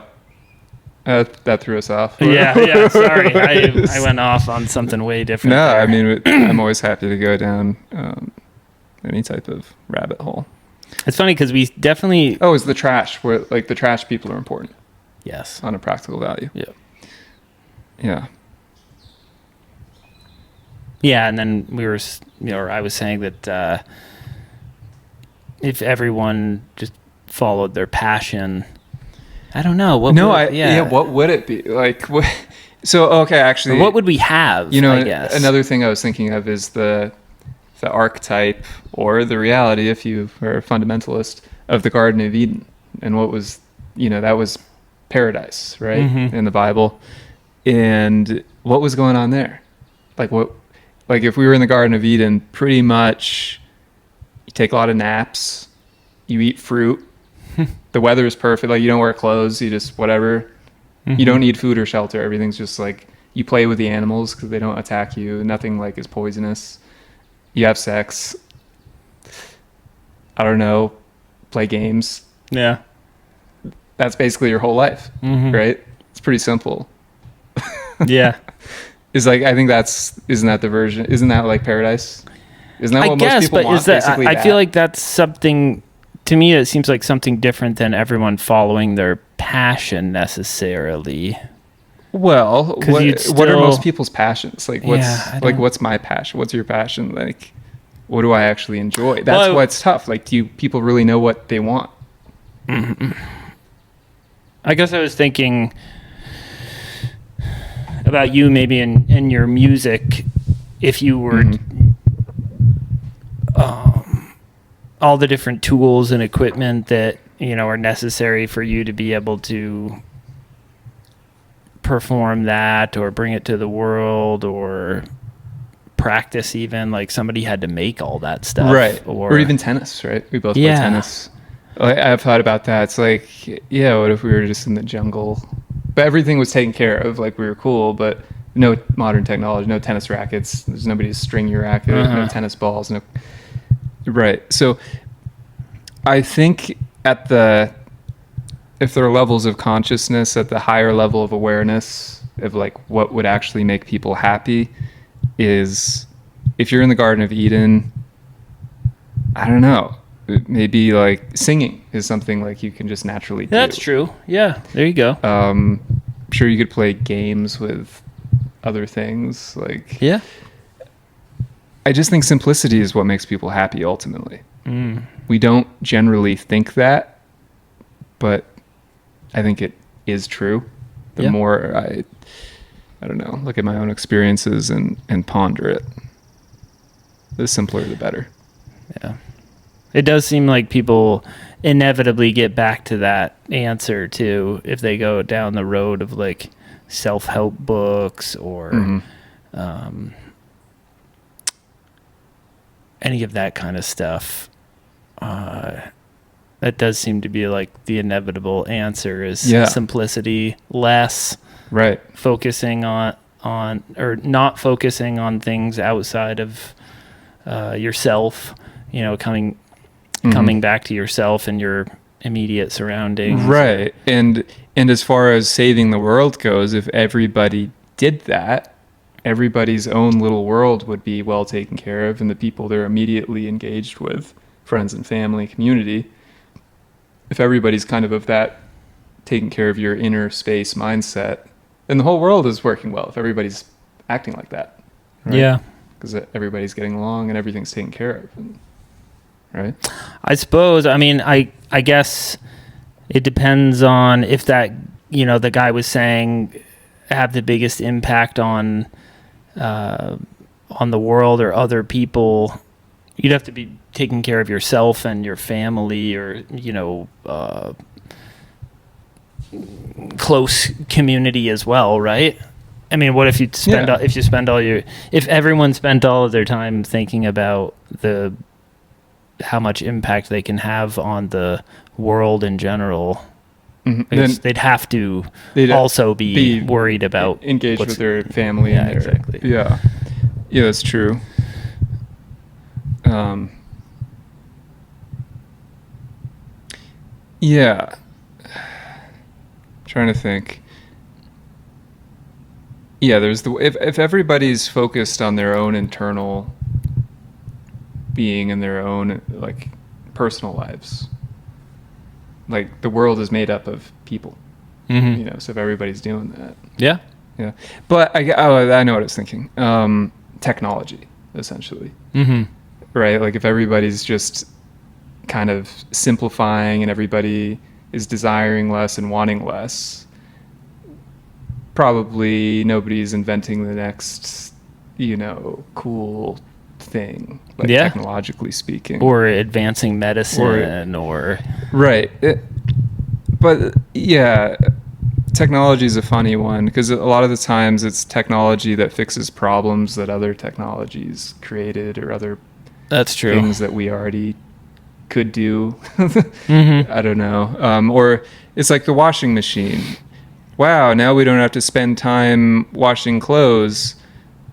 That threw us off. Yeah. Sorry, I went off on something way different. No, I mean, I'm always happy to go down any type of rabbit hole. It's funny because we definitely. Oh, it's the trash. Where like the trash people are important. Yes. On a practical value. Yeah. Yeah. Yeah, and then I was saying that if everyone just followed their passion. I don't know. What would it be? Like, actually. What would we have, I guess? Another thing I was thinking of is the archetype or the reality, if you are a fundamentalist, of the Garden of Eden. And what was, that was paradise, right? Mm-hmm. In the Bible. And what was going on there? Like if we were in the Garden of Eden, pretty much you take a lot of naps, you eat fruit, the weather is perfect, like you don't wear clothes, you just whatever. You don't need food or shelter. Everything's just like, you play with the animals because they don't attack you. Nothing like is poisonous. You have sex. I don't know, play games. Yeah. That's basically your whole life, right? It's pretty simple. Yeah. Is like, I think isn't that like paradise? Isn't that what most people want? Is that, I feel like that's something, to me, it seems like something different than everyone following their passion necessarily. Well, what are most people's passions? Like, what's my passion? What's your passion? Like, what do I actually enjoy? That's what's tough. Like, do people really know what they want? I guess I was thinking about you maybe in your music, if you were all the different tools and equipment that, you know, are necessary for you to be able to perform that or bring it to the world or practice, even like somebody had to make all that stuff, right? Or even tennis, right? We both play tennis. I've thought about that. It's like, yeah, what if we were just in the jungle, but everything was taken care of, like we were cool, but no modern technology, no tennis rackets, there's nobody to string your racket, no tennis balls, no. Right. So I think if there are levels of consciousness at the higher level of awareness of like what would actually make people happy, is if you're in the Garden of Eden, I don't know, maybe like singing is something like you can just naturally do. That's true. Yeah, there you go. I'm sure you could play games with other things. Like, yeah, I just think simplicity is what makes people happy ultimately. We don't generally think that, but I think it is true. The more I don't know, look at my own experiences and ponder it, the simpler the better. Yeah. It does seem like people inevitably get back to that answer too if they go down the road of like self-help books or any of that kind of stuff. That does seem to be like the inevitable answer is simplicity, less, right? Focusing on or not focusing on things outside of yourself, you know, coming back to yourself and your immediate surroundings. Right. And as far as saving the world goes, if everybody did that, everybody's own little world would be well taken care of, and the people they're immediately engaged with, friends and family, community, if everybody's kind of that taking care of your inner space mindset, then the whole world is working well if everybody's acting like that. Right? Yeah. Because everybody's getting along and everything's taken care of. Right? I suppose, I mean, I guess it depends on if that, you know, the guy was saying have the biggest impact on the world or other people. You'd have to be taking care of yourself and your family, or, you know, close community as well, right? I mean, what if you spend if everyone spent all of their time thinking about how much impact they can have on the world in general? Then they'd have to also be worried about engaged with their family. Yeah, exactly. Yeah, that's true. Trying to think. Yeah, there's if everybody's focused on their own internal being and their own like personal lives, like the world is made up of people, you know. So if everybody's doing that, yeah. But I know what I was thinking. Technology, essentially, right? Like if everybody's just kind of simplifying and everybody is desiring less and wanting less, probably nobody's inventing the next, you know, cool thing, like technologically speaking, or advancing medicine, or right. But yeah, technology is a funny one because a lot of the times it's technology that fixes problems that other technologies created, or other things that we already could do. I don't know. Or it's like the washing machine. wow, now we don't have to spend time washing clothes,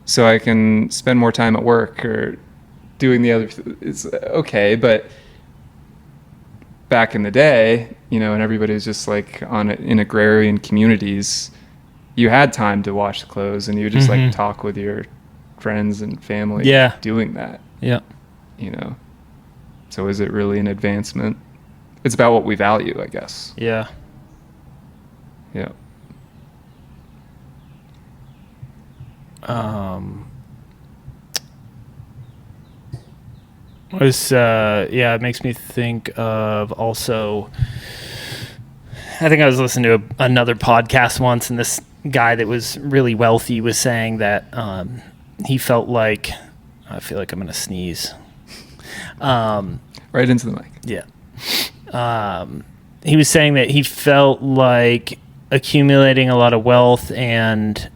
so I can spend more time at work or doing the other. It's okay, but back in the day, you know, and everybody was just like in agrarian communities, you had time to wash the clothes, and you would just like talk with your friends and family doing that. Yeah. You know, so is it really an advancement? It's about what we value, I guess. Yeah. Yeah. It makes me think of also, I think I was listening to another podcast once, and this guy that was really wealthy was saying that he felt like, I feel like I'm going to sneeze. Right into the mic. Yeah. He was saying that he felt like accumulating a lot of wealth and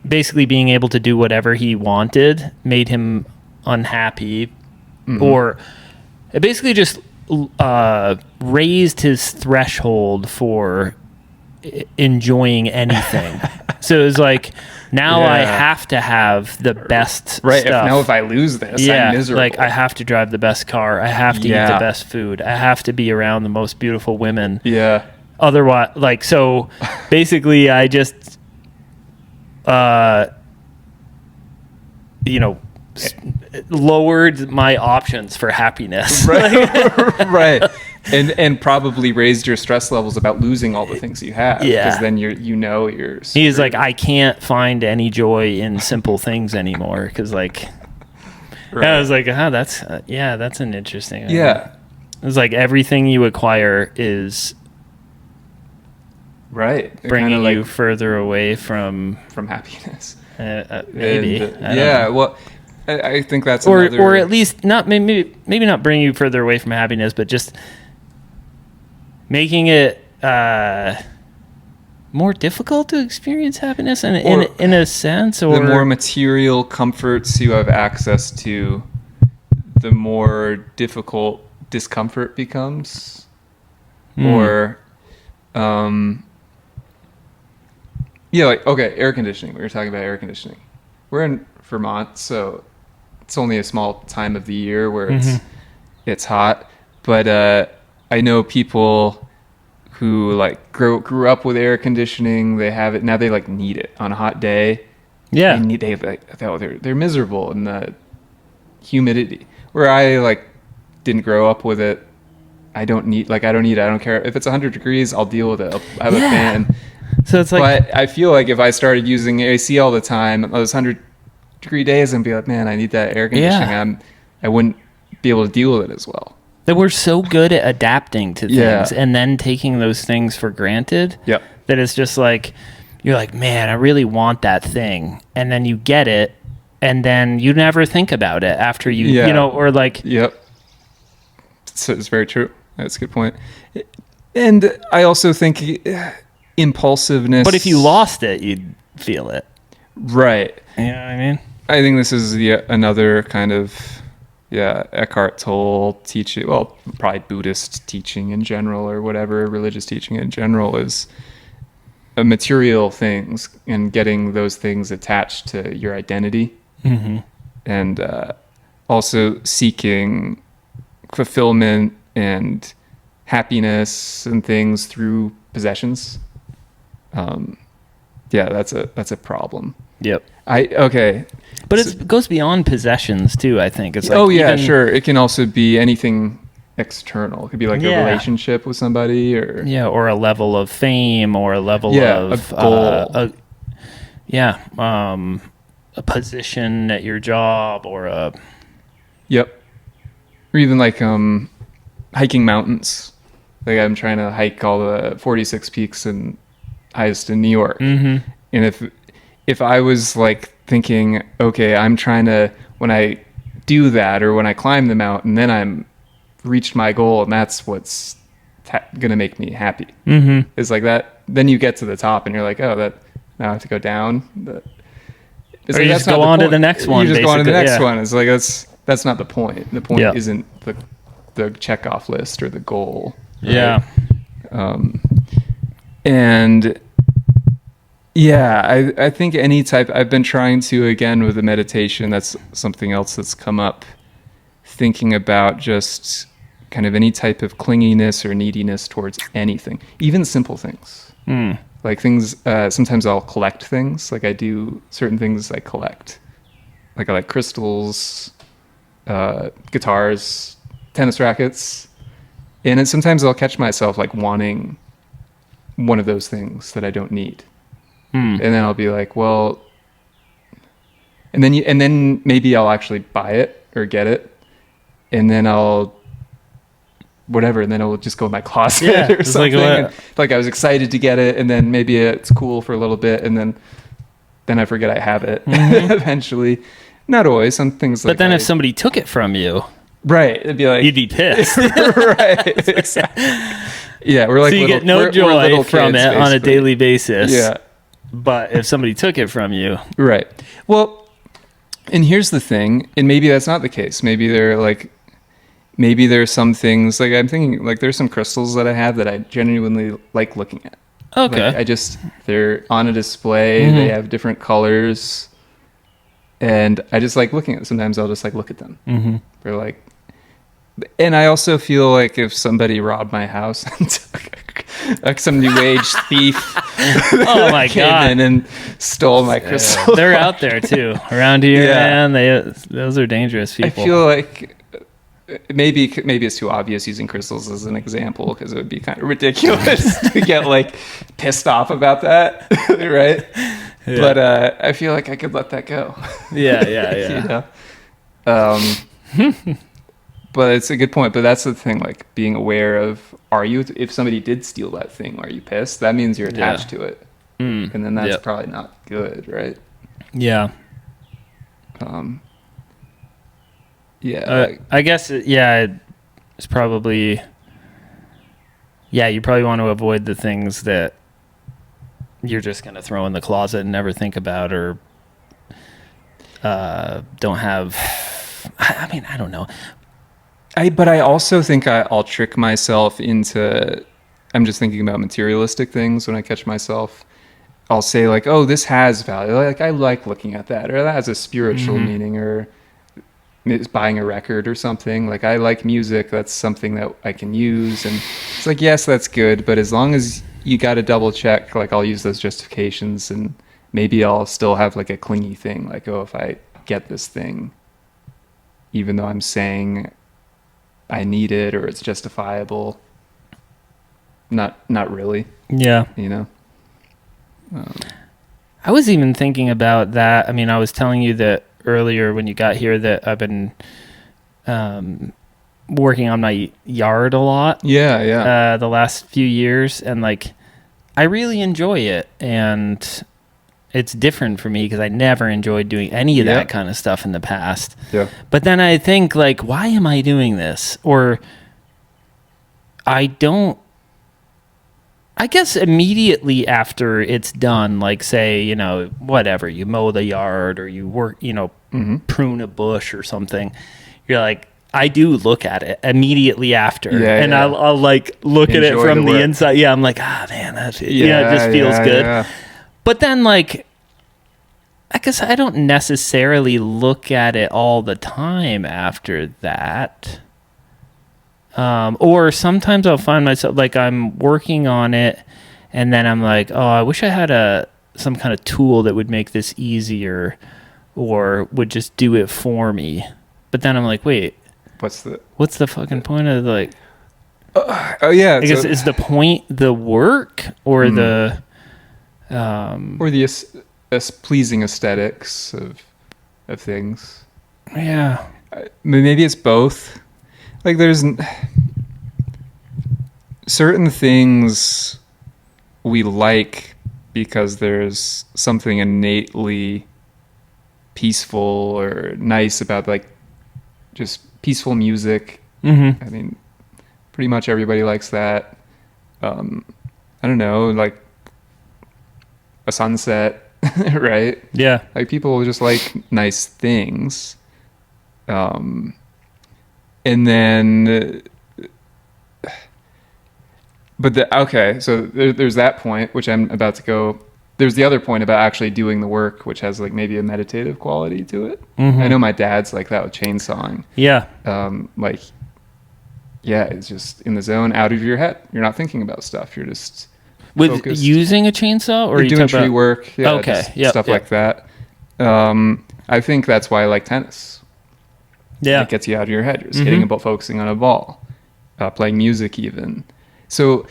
basically being able to do whatever he wanted made him unhappy, or it basically just raised his threshold for enjoying anything. So it was like, now I have to have the best stuff. Now if I lose this, I'm miserable. Like I have to drive the best car. I have to eat the best food. I have to be around the most beautiful women. Yeah. Otherwise, like, so basically I just, lowered my options for happiness. Right. Right. And probably raised your stress levels about losing all the things you have. Yeah. Because then you're He's like, I can't find any joy in simple things anymore. Because like, I was like, that's an interesting idea. Yeah. It's like everything you acquire is right bringing you further away from happiness. Maybe. Well, I think that's or at least not maybe not bring you further away from happiness, but just making it more difficult to experience happiness in a sense. Or the more material comforts you have access to, the more difficult discomfort becomes. Or like, okay, air conditioning. We were talking about air conditioning. We're in Vermont, so it's only a small time of the year where it's hot. But I know people who like grew up with air conditioning. They have it now. They like need it on a hot day. Yeah, they're miserable in the humidity. Where I like didn't grow up with it. I don't need it. I don't care if it's 100 degrees. I'll deal with it. I have a fan. So it's like, but I feel like if I started using AC all the time, those 100-degree days, and be like, man, I need that air conditioning. I wouldn't be able to deal with it as well. That we're so good at adapting to things and then taking those things for granted. Yep. That it's just like, you're like, man, I really want that thing, and then you get it, and then you never think about it after you or like. Yep. So it's very true. That's a good point. And I also think impulsiveness. But if you lost it, you'd feel it. Right. You know what I mean? I think this is another kind of, Eckhart Tolle teaching, well, probably Buddhist teaching in general or whatever, religious teaching in general, is material things and getting those things attached to your identity. And also seeking fulfillment and happiness and things through possessions. That's a problem. Yep. But it goes beyond possessions too, I think. It's like sure. It can also be anything external. It could be like a relationship with somebody, or or a level of fame, or a level of a goal. A position at your job, or a or even like hiking mountains. Like I'm trying to hike all the 46 peaks and highest in New York. And if I was like thinking, okay, I'm trying to, when I do that or when I climb the mountain, then I'm reached my goal and that's what's gonna make me happy. It's like that. Then you get to the top and you're like, oh, that now I have to go down. Or you just go on to the next one. You just go on to the next one. It's like that's not the point. The point isn't the check off list or the goal. Right? And yeah, I think any type, I've been trying to, again, with the meditation, that's something else that's come up, thinking about just kind of any type of clinginess or neediness towards anything, even simple things. Like things, sometimes I'll collect things. Like I do certain things I collect. Like I like crystals, guitars, tennis rackets. And then sometimes I'll catch myself like wanting one of those things that I don't need. And then I'll be like, well, and then maybe I'll actually buy it or get it. And then I'll, whatever, and then it'll just go in my closet or something. Like I was excited to get it, and then maybe it's cool for a little bit, and then I forget I have it eventually. Not always, some things like that. But then if somebody took it from you, right, it'd be like, you'd be pissed. Right, exactly. Yeah, we're like, so you little, get no joy from it on a daily basis. Yeah. But if somebody took it from you. Right. Well, and here's the thing, and maybe that's not the case. Maybe there's some things, like I'm thinking, like there's some crystals that I have that I genuinely like looking at. Okay. Like they're on a display, they have different colors, and I just like looking at them. Sometimes I'll just like look at them. They're like, and I also feel like if somebody robbed my house and took like some new age thief oh my came God. in and stole my crystals. They're out there too. Around here, man, those are dangerous people. I feel like maybe it's too obvious using crystals as an example, because it would be kind of ridiculous to get like pissed off about that, right? Yeah. But I feel like I could let that go. Yeah. You know? But it's a good point. But that's the thing, like being aware of, if somebody did steal that thing, are you pissed? That means you're attached to it. And then that's probably not good, right? Yeah. I guess, it's probably, you probably want to avoid the things that you're just going to throw in the closet and never think about, or don't have, I don't know. But I also think I'll trick myself into, I'm just thinking about materialistic things when I catch myself. I'll say like, oh, this has value. Like I like looking at that, or that has a spiritual meaning, or it's buying a record or something. Like I like music. That's something that I can use. And it's like, yes, that's good. But as long as you got to double check, like I'll use those justifications, and maybe I'll still have like a clingy thing. Like, oh, if I get this thing, even though I'm saying I need it or it's justifiable, not really. Yeah. You know? I was even thinking about that. I mean, I was telling you that earlier when you got here that I've been working on my yard a lot. Yeah. The last few years, and like I really enjoy it, and it's different for me because I never enjoyed doing any of that kind of stuff in the past. Yeah. But then I think like, why am I doing this? Or I guess immediately after it's done, like say, whatever, you mow the yard or you work, prune a bush or something, you're like, I do look at it immediately after, and I'll like look at it from the inside. Yeah, I'm like, man, it just feels good. Yeah. But then like, I guess I don't necessarily look at it all the time after that. Or sometimes I'll find myself like I'm working on it, and then I'm like, oh, I wish I had some kind of tool that would make this easier, or would just do it for me. But then I'm like, wait, what's the fucking point of like? I guess is the point the work or the or the pleasing aesthetics of things? Yeah, maybe it's both. Like there's certain things we like because there's something innately peaceful or nice about like just peaceful music. I mean, pretty much everybody likes that. I don't know, like a sunset, right? Yeah. Like people just like nice things. And then Okay, so there's that point, which I'm about to go. There's the other point about actually doing the work, which has like maybe a meditative quality to it. I know my dad's like that with chainsawing. Yeah. Like, yeah, it's just in the zone, out of your head. You're not thinking about stuff. You're just With focused. using a chainsaw, or You're you doing talking tree about work. Yeah, Okay, just yep, stuff yep. like that. I think that's why I like tennis. Yeah. It gets you out of your head. You're just hitting a ball, focusing on a ball, playing music even. So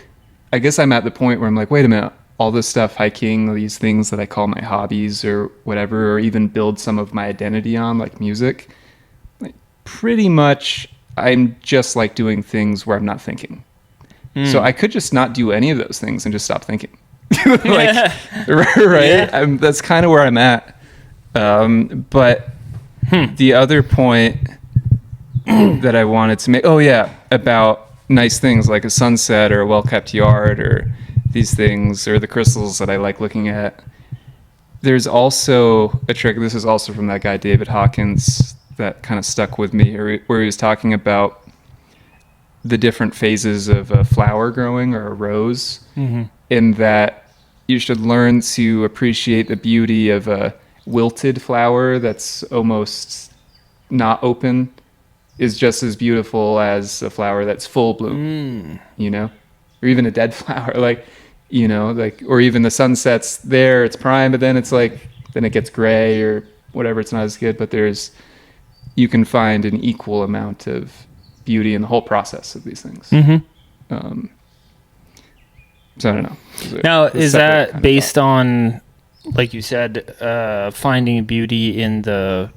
I guess I'm at the point where I'm like, wait a minute, all this stuff, hiking, these things that I call my hobbies or whatever, or even build some of my identity on, like music, like pretty much I'm just like doing things where I'm not thinking. So I could just not do any of those things and just stop thinking. Like, right? Yeah. That's kind of where I'm at. But the other point that I wanted to make, about nice things like a sunset or a well-kept yard or these things or the crystals that I like looking at. There's also a trick. This is also from that guy, David Hawkins, that kind of stuck with me, where he was talking about the different phases of a flower growing or a rose, in that you should learn to appreciate the beauty of a wilted flower that's almost not open is just as beautiful as a flower that's full bloom, you know, or even a dead flower, like, you know, like, or even the sunset's there, it's prime, but then it's like, then it gets gray or whatever, it's not as good, but you can find an equal amount of beauty in the whole process of these things. So I don't know. Now, is that based on, like you said, finding beauty in the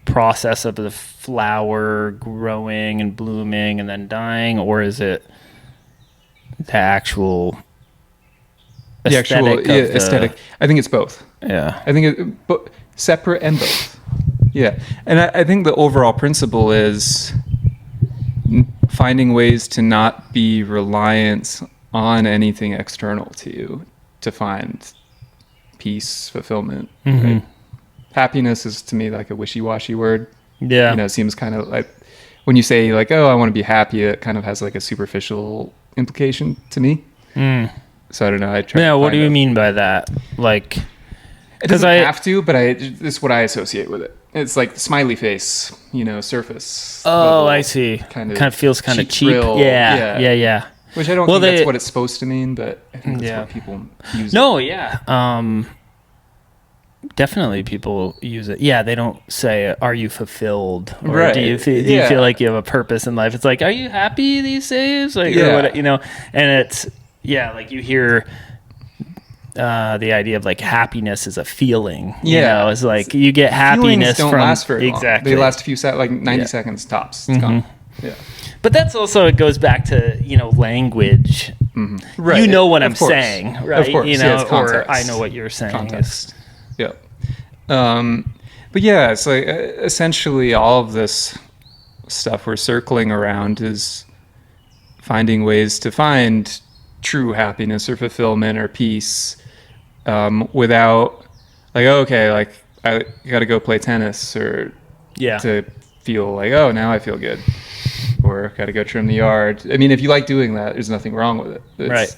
process of the flower growing and blooming and then dying, or is it the actual aesthetic? Aesthetic. I think it's both. Yeah. I think separate and both. Yeah. And I think the overall principle is finding ways to not be reliant on anything external to you to find peace, fulfillment. Right? Happiness is to me like a wishy-washy word. Yeah. You know, it seems kind of like when you say like, oh, I want to be happy, it kind of has like a superficial implication to me. So I don't know. Yeah. What do you mean by that? Like, it doesn't have to, but this is what I associate with it. It's like smiley face, you know, surface. Oh, I see. Kind of feels kind of cheap. thrill. Yeah. Which I don't think that's what it's supposed to mean, but I think that's what people use. Definitely people use it. Yeah, they don't say, are you fulfilled? Or Right. do you feel like you have a purpose in life? It's like, are you happy these days? Like, or what, you know, and it's, like you hear the idea of like happiness is a feeling. You know, it's like you get happiness don't from last very long. Exactly. They last a few like 90 seconds tops. It's gone. Yeah. But that's also, it goes back to, you know, language. Right. You know what I'm Of course. saying, right? Of course. You know, it's context. or I know what you're saying. Context. Yeah. But yeah, it's like essentially all of this stuff we're circling around is finding ways to find true happiness or fulfillment or peace without like, okay, like I got to go play tennis or to feel like, oh, now I feel good, or got to go trim the yard. I mean, if you like doing that, there's nothing wrong with it. Right.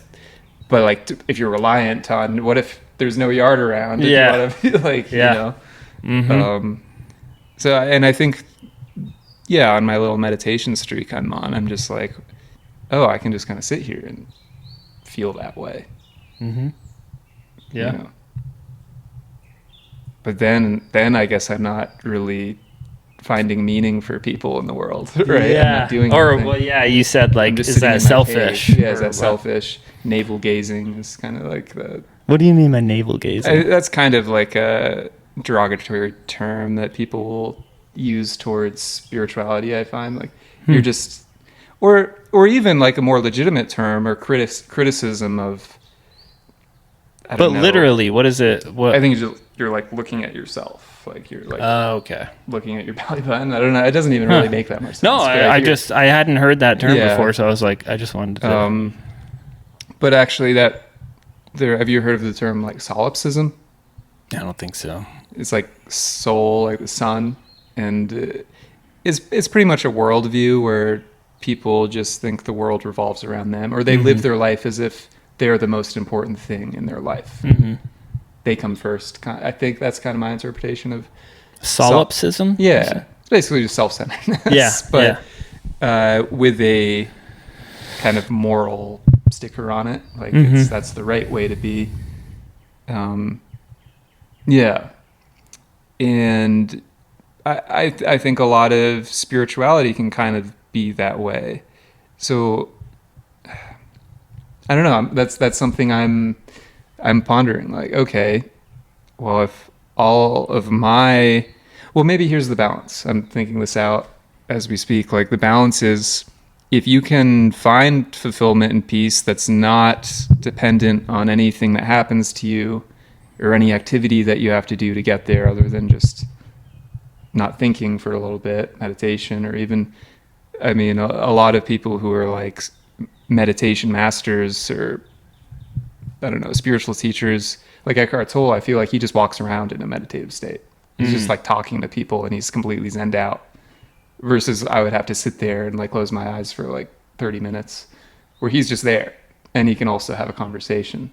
But like, if you're reliant on, what if there's no yard around? You wanna be like, you know. So, and I think, on my little meditation streak I'm just like, oh, I can just kind of sit here and feel that way. You know? But then I guess I'm not really finding meaning for people in the world, right? Yeah. I'm not doing anything. You said like, is that selfish? Yeah, is that selfish? Navel gazing is kind of like the... What do you mean by navel gazing? That's kind of like a derogatory term that people will use towards spirituality, I find. Like, you're just... Or even like a more legitimate term or criticism of... I don't know. Literally, what is it? What? I think you're like looking at yourself. Like you're like looking at your belly button. I don't know. It doesn't even really make that much sense. No, I hadn't heard that term before, so I was like, I just wanted to. But actually, have you heard of the term like solipsism? I don't think so. It's like soul, like the sun, and it's pretty much a worldview where people just think the world revolves around them, or they live their life as if they're the most important thing in their life. They come first. I think that's kind of my interpretation of solipsism. Yeah, it's basically just self-centeredness. Yeah, but with a kind of moral sticker on it, like that's the right way to be. Yeah, and I think a lot of spirituality can kind of be that way. So I don't know. That's something I'm pondering. Like, okay, well, if all of my, well, maybe here's the balance. I'm thinking this out as we speak. Like, the balance is, if you can find fulfillment and peace that's not dependent on anything that happens to you or any activity that you have to do to get there, other than just not thinking for a little bit, meditation, or even, I mean, a lot of people who are like meditation masters, or I don't know, spiritual teachers, like Eckhart Tolle, I feel like he just walks around in a meditative state. He's just like talking to people and he's completely zenned out. Versus I would have to sit there and like close my eyes for like 30 minutes, where he's just there and he can also have a conversation.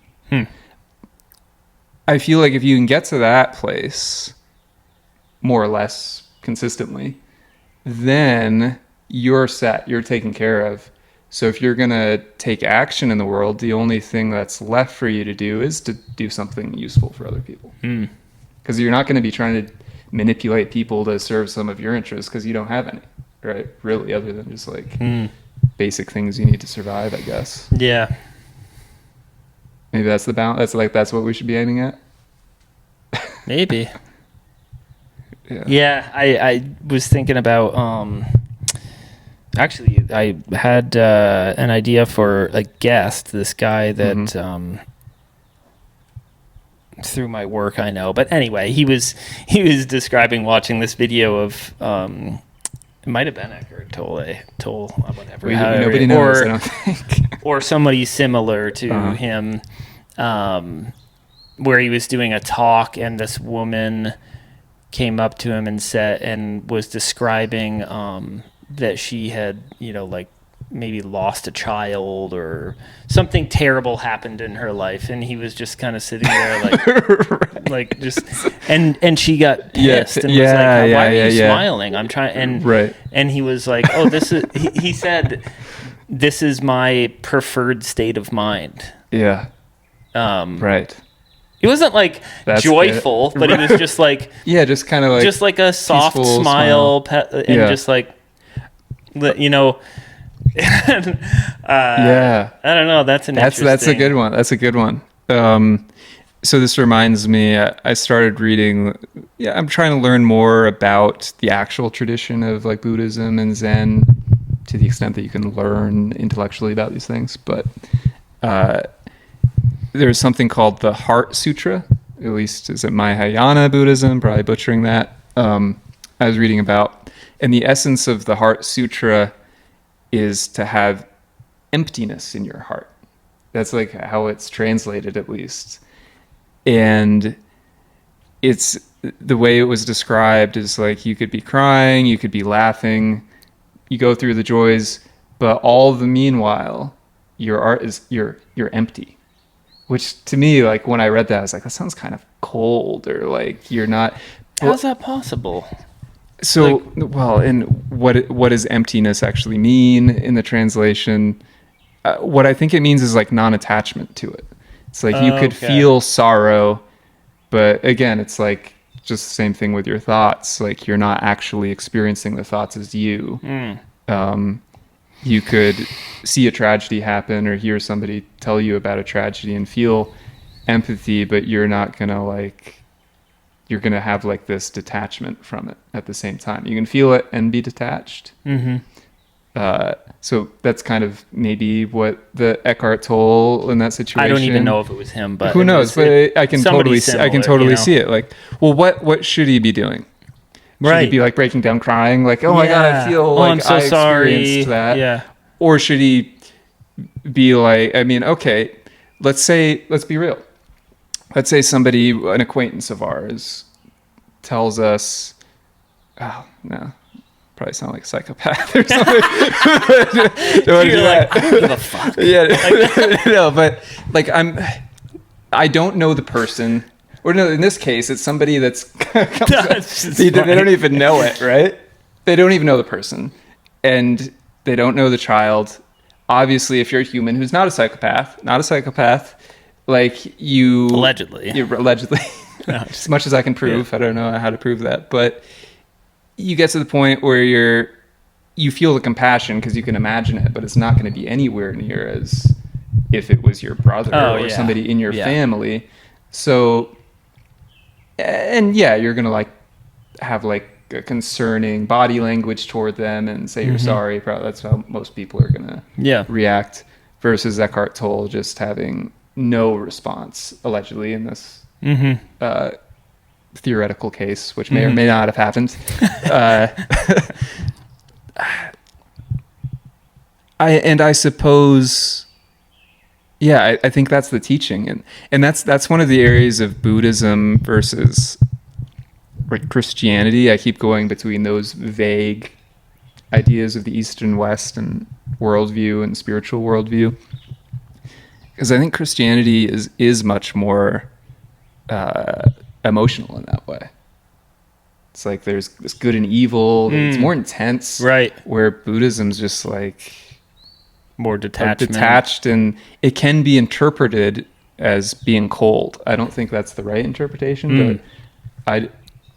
I feel like if you can get to that place more or less consistently, then you're set, you're taken care of. So if you're going to take action in the world, the only thing that's left for you to do is to do something useful for other people. Because you're not going to be trying to manipulate people to serve some of your interests, because you don't have any, right? Really, other than just like basic things you need to survive, I guess. Yeah. Maybe that's the balance. That's what we should be aiming at. Maybe. Yeah. I was thinking about, actually, I had an idea for a guest, this guy that through my work I know. But anyway, he was describing watching this video of it might have been Eckhart Tolle, whatever. Nobody knows, I don't think. Or somebody similar to him, where he was doing a talk and this woman came up to him and was describing that she had, like maybe lost a child or something terrible happened in her life, and he was just kind of sitting there like right. Like just and she got pissed and was like, why are you smiling? I'm trying and he was like, oh, this is he said, this is my preferred state of mind. Right. It wasn't like that's joyful, but it was just like just kind of like just like a soft smile. And just like, I don't know. That's a good one. That's a good one. So this reminds me, I started reading. I'm trying to learn more about the actual tradition of like Buddhism and Zen, to the extent that you can learn intellectually about these things. But there's something called the Heart Sutra, at least is it Mahayana Buddhism, probably butchering that. I was reading about, and the essence of the Heart Sutra is to have emptiness in your heart. That's like how it's translated, at least. And it's the way it was described is like you could be crying, you could be laughing, you go through the joys, but all the meanwhile, your art is you're empty. Which to me, like when I read that, I was like, that sounds kind of cold, or like you're not. How's that possible? So, and what does emptiness actually mean in the translation? What I think it means is like non-attachment to it. It's like you could feel sorrow, but again, it's like just the same thing with your thoughts. Like you're not actually experiencing the thoughts as you. You could see a tragedy happen or hear somebody tell you about a tragedy and feel empathy, but you're not going to like, you're going to have like this detachment from it at the same time. You can feel it and be detached. So that's kind of maybe what the Eckhart Tolle in that situation. I don't even know if it was him, but who knows? But I can totally see it. Like, well, what should he be doing? Should he be like breaking down crying? Like, oh my God, I feel like I'm so I sorry. experienced that. Yeah. Or should he be like, I mean, okay, let's be real. Let's say somebody, an acquaintance of ours, tells us, oh, no, probably sound like a psychopath or something. You're like, I don't give a fuck. Yeah, no, but like I don't know the person, or no, in this case, it's somebody that's they don't even know it, right? They don't even know the person, and they don't know the child. Obviously, if you're a human who's not a psychopath, like you allegedly, no, as much as I can prove, I don't know how to prove that, but you get to the point where you feel the compassion because you can imagine it, but it's not going to be anywhere near as if it was your brother or somebody in your family. So, and you're going to like have like a concerning body language toward them and say you're sorry. Probably that's how most people are going to react, versus Eckhart Tolle just having no response, allegedly, in this theoretical case, which may or may not have happened. I suppose, I think that's the teaching, and that's one of the areas of Buddhism versus Christianity. I keep going between those vague ideas of the East and West and worldview and spiritual worldview, because I think Christianity is much more emotional in that way. It's like there's this good and evil. It's more intense, right? Where Buddhism's just like more detached, and it can be interpreted as being cold. I don't think that's the right interpretation, but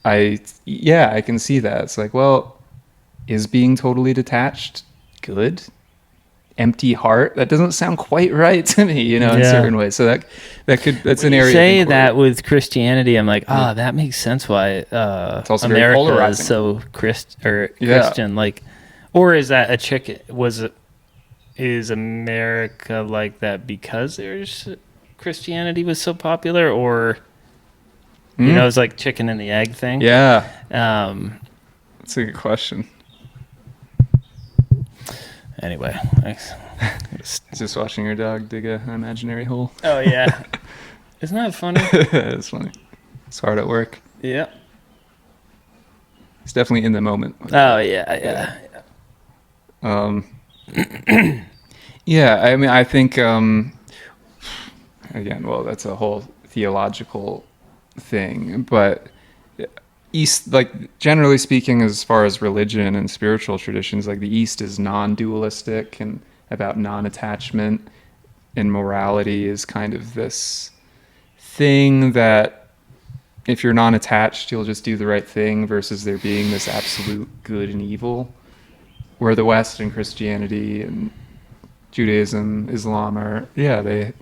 I can see that. It's like, well, is being totally detached good? Empty heart? That doesn't sound quite right to me, in certain ways. So that's an area. You say that with Christianity, I'm like, that makes sense why America is so Christian. Like, or is that a chicken? Is America like that because Christianity was so popular, or it's like chicken and the egg thing? Yeah. That's a good question. Anyway, thanks. Just watching your dog dig an imaginary hole. Oh yeah, isn't that funny? It's funny. It's hard at work. Yeah. It's definitely in the moment. Oh yeah. I mean, I think again, well, that's a whole theological thing, but East, like generally speaking, as far as religion and spiritual traditions, like the East is non-dualistic and about non-attachment, and morality is kind of this thing that if you're non-attached, you'll just do the right thing, versus there being this absolute good and evil, where the West and Christianity and Judaism, Islam are, they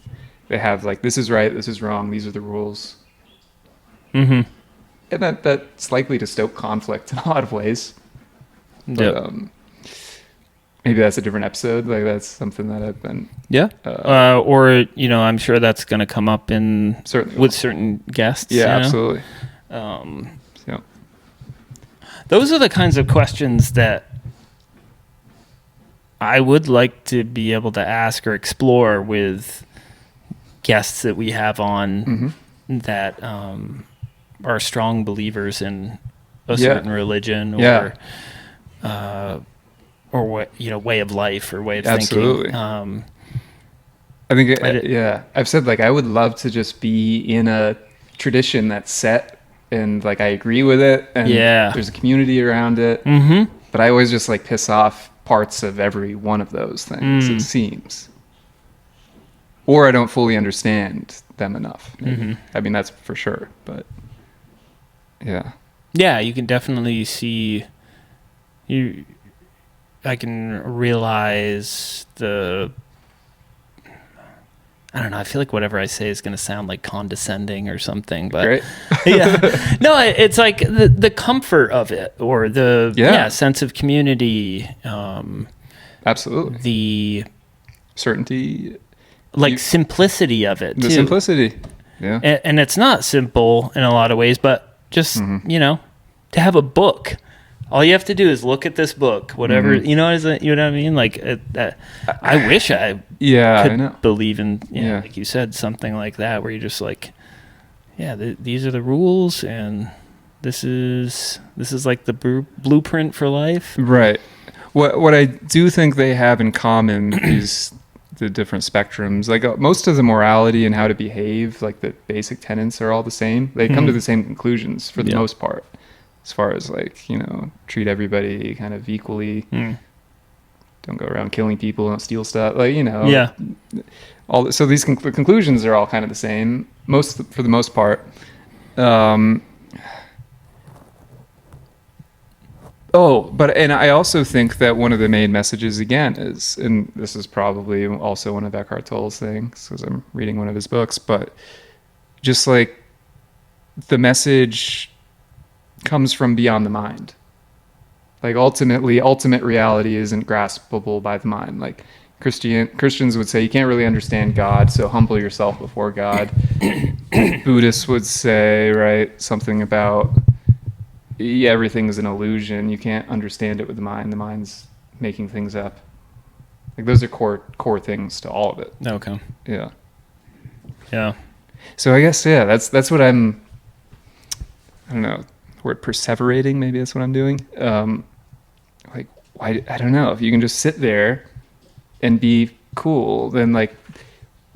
have like, this is right, this is wrong, these are the rules. And that's likely to stoke conflict in a lot of ways. But maybe that's a different episode. Like that's something that I've been... or, I'm sure that's going to come up with certain guests. Yeah, absolutely. Those are the kinds of questions that I would like to be able to ask or explore with guests that we have on that... are strong believers in a certain religion or what, way of life or way of thinking. I think I've said, like, I would love to just be in a tradition that's set and like I agree with it and there's a community around it, but I always just like piss off parts of every one of those things, it seems, or I don't fully understand them enough. I mean, that's for sure, but you can definitely see I can realize I don't know, I feel like whatever I say is going to sound like condescending or something, but great. No, it's like the comfort of it, or the sense of community, absolutely, the certainty, like simplicity of it, the simplicity, and it's not simple in a lot of ways, but just to have a book, all you have to do is look at this book, whatever you know what I mean, like I wish I could believe in like you said, something like that, where you're just like these are the rules, and this is like the blueprint for life. Right. What I do think they have in common is the different spectrums. Like most of the morality and how to behave, like the basic tenets are all the same. They come to the same conclusions for the most part, as far as like, treat everybody kind of equally. Don't go around killing people, don't steal stuff, like, so these conclusions are all kind of the same for the most part. And I also think that one of the main messages again is, and this is probably also one of Eckhart Tolle's things because I'm reading one of his books, but just like the message comes from beyond the mind. Like ultimate reality isn't graspable by the mind. Like Christians would say you can't really understand God, so humble yourself before God. Buddhists would say, right, something about everything's an illusion. You can't understand it with the mind. The mind's making things up. Like those are core things to all of it. Okay. Yeah. Yeah. So I guess that's what I don't know. The word perseverating, maybe that's what I'm doing. Like why I don't know, if you can just sit there and be cool, then like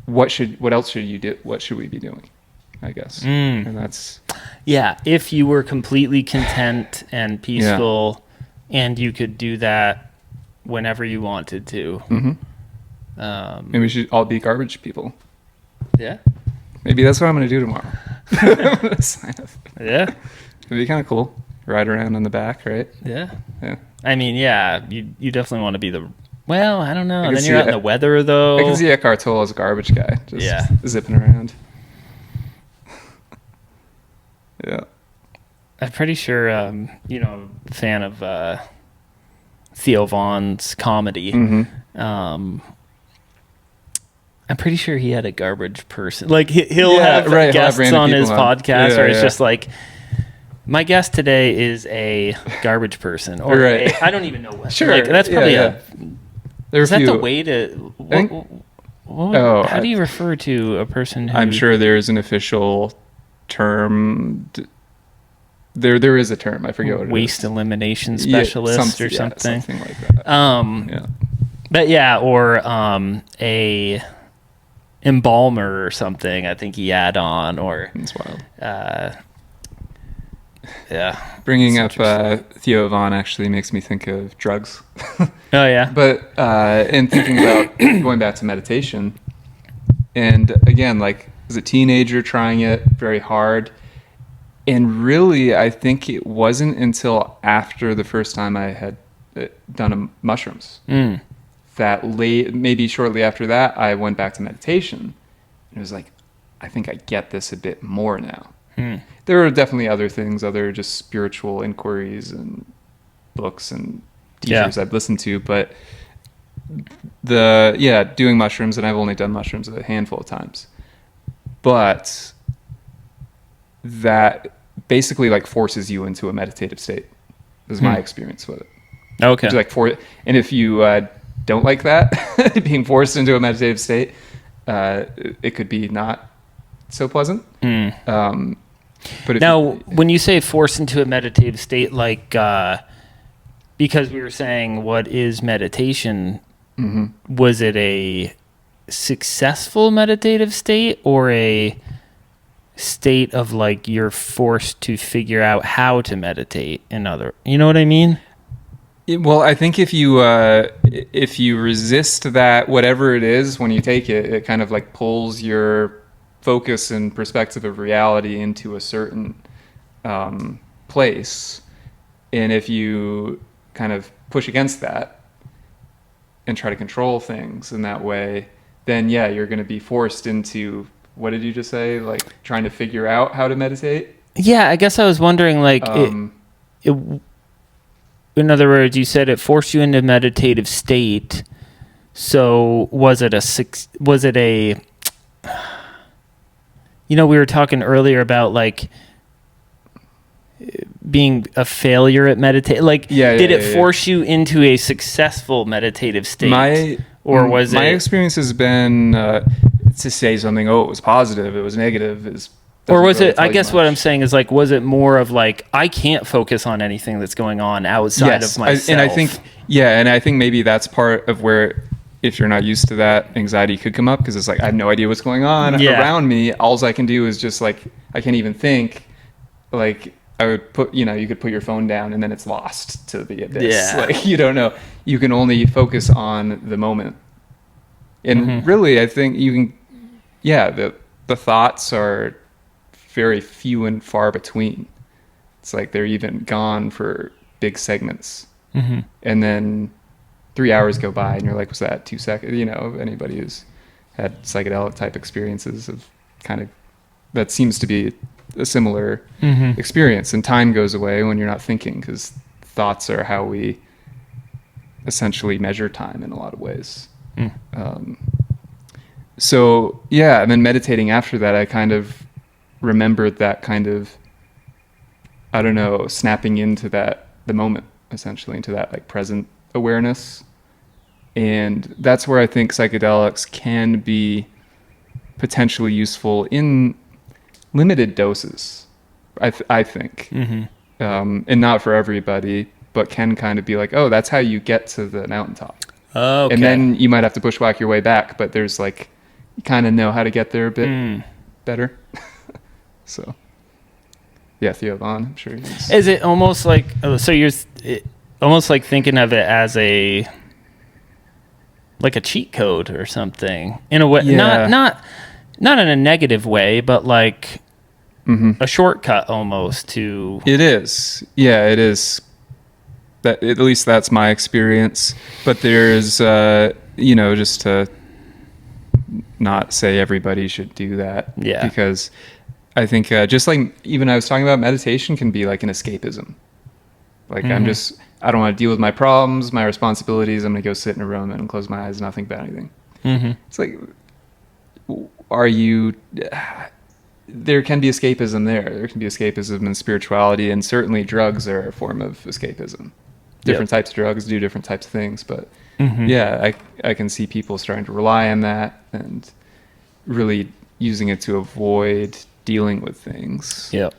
what else should you do? What should we be doing? I guess. And that's if you were completely content and peaceful and you could do that whenever you wanted to. Maybe we should all be garbage people. Yeah. Maybe that's what I'm going to do tomorrow. I'm going to sign up. Yeah. It'd be kind of cool. Ride around on the back, right? Yeah. Yeah. I mean, you definitely want to be I don't know. Then you're out in the weather, though. I can see Eckhart Tolle as a garbage guy, just zipping around. Yeah. I'm pretty sure, fan of Theo Vaughn's comedy. I'm pretty sure he had a garbage person. Like he'll have guests on his podcast, or it's just like, my guest today is a garbage person, or I don't even know what. Sure, like, that's probably is that the way to? How do you refer to a person who? I'm sure there is an official term. There is a term. I forget what it is. Waste elimination specialist or something. Something like that. But or a embalmer or something. I think he had on, or it's wild. Bringing up Theo Vaughn actually makes me think of drugs. Oh yeah. But and thinking about going back to meditation, and again, like as a teenager trying it very hard, and really I think it wasn't until after the first time I had done mushrooms that maybe shortly after that I went back to meditation, and it was like, I think I get this a bit more now. There are definitely other things, other just spiritual inquiries and books and teachers I've listened to, but doing mushrooms, and I've only done mushrooms a handful of times, but that basically like forces you into a meditative state. This is my experience with it. Okay. Like and if you don't like that, being forced into a meditative state, it could be not so pleasant. But now, when you say forced into a meditative state, like because we were saying what is meditation, was it a successful meditative state or a state of like you're forced to figure out how to meditate? You know what I mean? Well, I think if you resist that, whatever it is, when you take it, it kind of like pulls your focus and perspective of reality into a certain place. And if you kind of push against that and try to control things in that way, then you're going to be forced into, what did you just say? Like trying to figure out how to meditate? Yeah, I guess I was wondering, like, in other words, you said it forced you into a meditative state. So was it we were talking earlier about like being a failure at meditate. Like, did it force you into a successful meditative state? My experience has been to say something, it was positive, it was negative, is Or doesn't was really it, I tell you guess what I'm much. saying is like, was it more of like, I can't focus on anything that's going on outside of myself? And I think, yeah, and I think maybe that's part of where, if you're not used to that, anxiety could come up, because it's like, I have no idea what's going on around me. All I can do is just like, I can't even think. Like, I would put, you could put your phone down and then it's lost to the abyss. Yeah. Like, you don't know. You can only focus on the moment. And really, I think you can, the thoughts are very few and far between. It's like they're even gone for big segments. And then 3 hours go by and you're like, was that 2 seconds? Anybody who's had psychedelic type experiences of kind of, that seems to be a similar experience. And time goes away when you're not thinking, because thoughts are how we essentially measure time in a lot of ways. So yeah, and then meditating after that, I kind of remembered that kind of, I don't know, snapping into the moment, essentially, into that like present awareness. And that's where I think psychedelics can be potentially useful in limited doses, I think. And not for everybody, but can kind of be like, oh, that's how you get to the mountaintop. Okay. And then you might have to bushwhack your way back, but there's like, you kind of know how to get there a bit better. So yeah, Theo Vaughn, I'm sure he's... Is it almost like, so you're almost like thinking of it as like a cheat code or something in a way, not in a negative way, but like a shortcut almost to... It is. Yeah, it is. That, at least that's my experience. But there's, just to not say everybody should do that. Yeah. Because I think just like even I was talking about, meditation can be like an escapism. Like I don't want to deal with my problems, my responsibilities. I'm going to go sit in a room and close my eyes and not think about anything. It's like, there can be escapism there. There can be escapism in spirituality, and certainly drugs are a form of escapism. Different types of drugs do different types of things, but I can see people starting to rely on that and really using it to avoid dealing with things. Yep.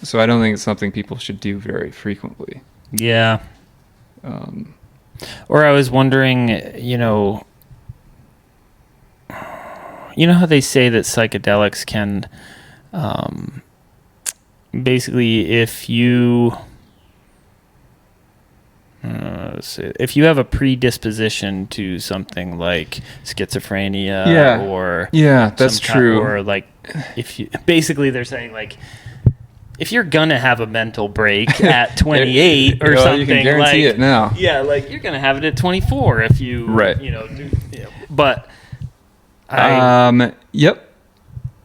So I don't think it's something people should do very frequently. Yeah. Or I was wondering, how they say that psychedelics can, basically, if you have a predisposition to something like schizophrenia or that's true. or like, if you basically, they're saying like, if you're gonna have a mental break at 28 or something, you can guarantee it now. Yeah, like you're gonna have it at 24 if you, but yep.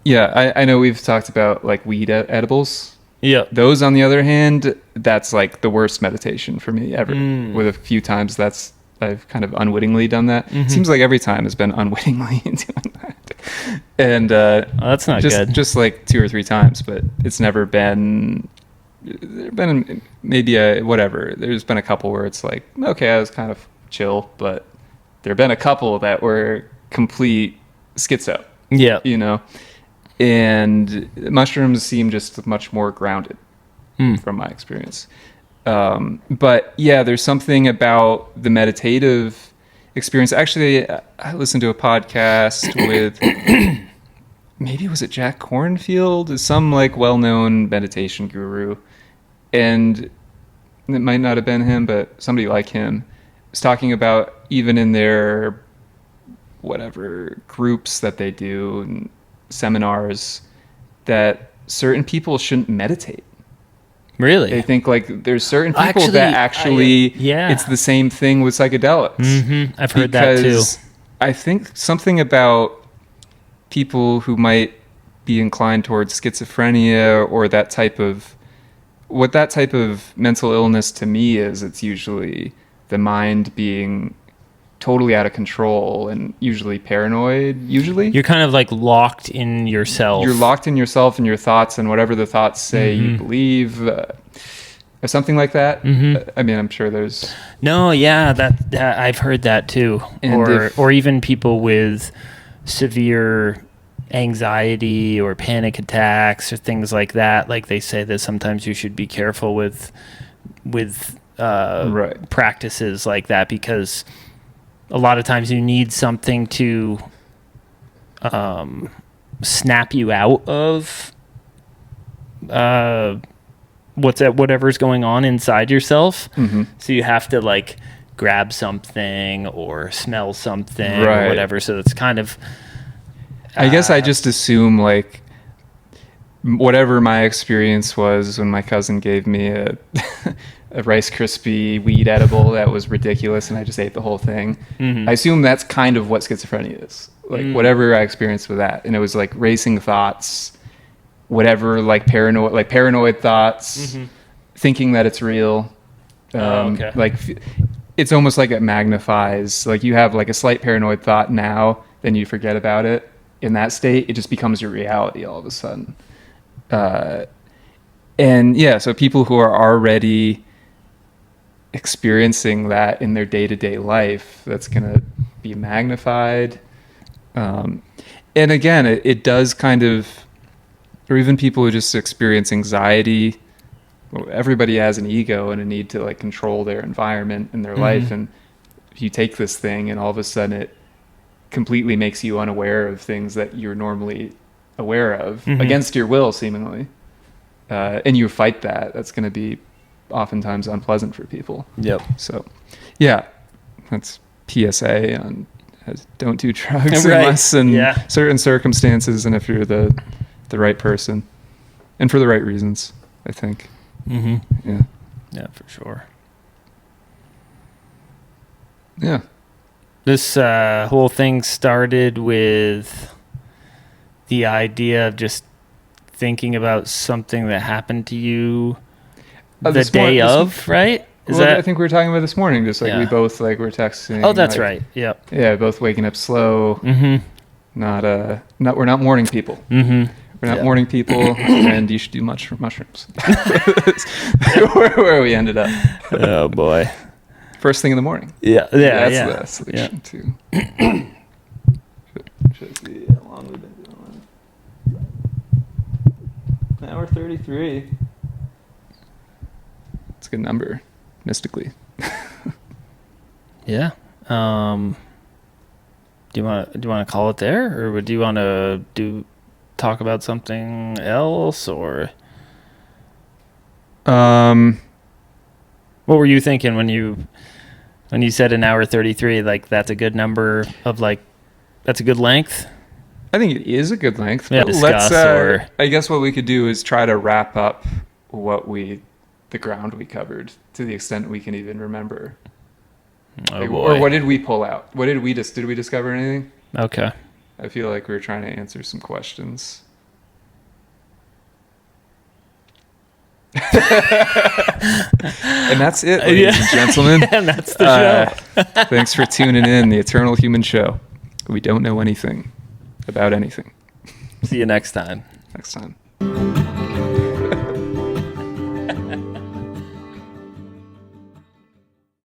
Yeah, I know we've talked about like weed edibles. Yeah. Those, on the other hand, that's like the worst meditation for me ever. With a few times I've kind of unwittingly done that. Seems like every time has been unwittingly doing that. And that's not good. Just like 2 or 3 times, but it's never been. There've been maybe whatever. There's been a couple where it's like, okay, I was kind of chill, but there've been a couple that were complete schizo. Yeah. And mushrooms seem just much more grounded from my experience. But yeah, there's something about the meditative experience. Actually, I listened to a podcast with, maybe was it Jack Kornfield? Some like well-known meditation guru. And it might not have been him, but somebody like him was talking about, even in their whatever groups that they do and seminars, that certain people shouldn't meditate. Really? They think like there's certain people that actually it's the same thing with psychedelics. I've heard that too. I think something about people who might be inclined towards schizophrenia or that type of mental illness, to me, is it's usually the mind being totally out of control and usually paranoid. Usually you're kind of like locked in yourself. You're locked in yourself and your thoughts, and whatever the thoughts say you believe, or something like that. I mean, I'm sure there's that I've heard that too. And or even people with severe anxiety or panic attacks or things like that. Like they say that sometimes you should be careful with Right. practices like that, because a lot of times you need something to snap you out of whatever's going on inside yourself. Mm-hmm. So you have to like grab something or smell something Right. or whatever. So it's kind of I guess I just assume like whatever my experience was when my cousin gave me a a Rice Krispie weed edible that was ridiculous and I just ate the whole thing. Mhm. I assume that's kind of what schizophrenia is. Like whatever I experienced with that. And it was like racing thoughts, whatever, like paranoid thoughts, thinking that it's real. Okay. Like it's almost like it magnifies, like you have like a slight paranoid thought now, then you forget about it. In that state, it just becomes your reality all of a sudden. And yeah, so people who are already experiencing that in their day-to-day life, that's going to be magnified. And again, it does kind of, or even people who just experience anxiety, well, everybody has an ego and a need to like control their environment and their life. And if you take this thing and all of a sudden it completely makes you unaware of things that you're normally aware of against your will, seemingly, and you fight that, that's going to be oftentimes unpleasant for people. Yep. So yeah, that's PSA on don't do drugs Right. unless in Yeah. certain circumstances and if you're the right person and for the right reasons, I think. Yeah. Yeah, for sure. Yeah. This whole thing started with the idea of just thinking about something that happened to you the day of, right? Is Well, that? I think we were talking about this morning, just like we Yeah. both like were texting. Oh, that's like, right. Yep. Yeah, both waking up slow. Not we're not morning people. We're not Yeah. morning people, and you should do mushrooms. where we ended up. Oh boy. First thing in the morning. Yeah. Yeah. That's yeah. the solution too. Should see how long we've been doing. An hour 33. It's a good number, mystically. Yeah. Do you want to call it there, or would you want to talk about something else, or what were you thinking when you said an hour 33? Like that's a good number of like that's a good length. I think it is a good length. Yeah, But discuss or- I guess what we could do is try to wrap up the ground we covered to the extent we can even remember. Oh Like, boy. or what did we pull out? Did we discover anything? Okay. I feel like we were trying to answer some questions. And that's it, ladies and gentlemen. And that's the show. Thanks for tuning in, the Eternal Human Show. We don't know anything about anything. See you next time. Next time.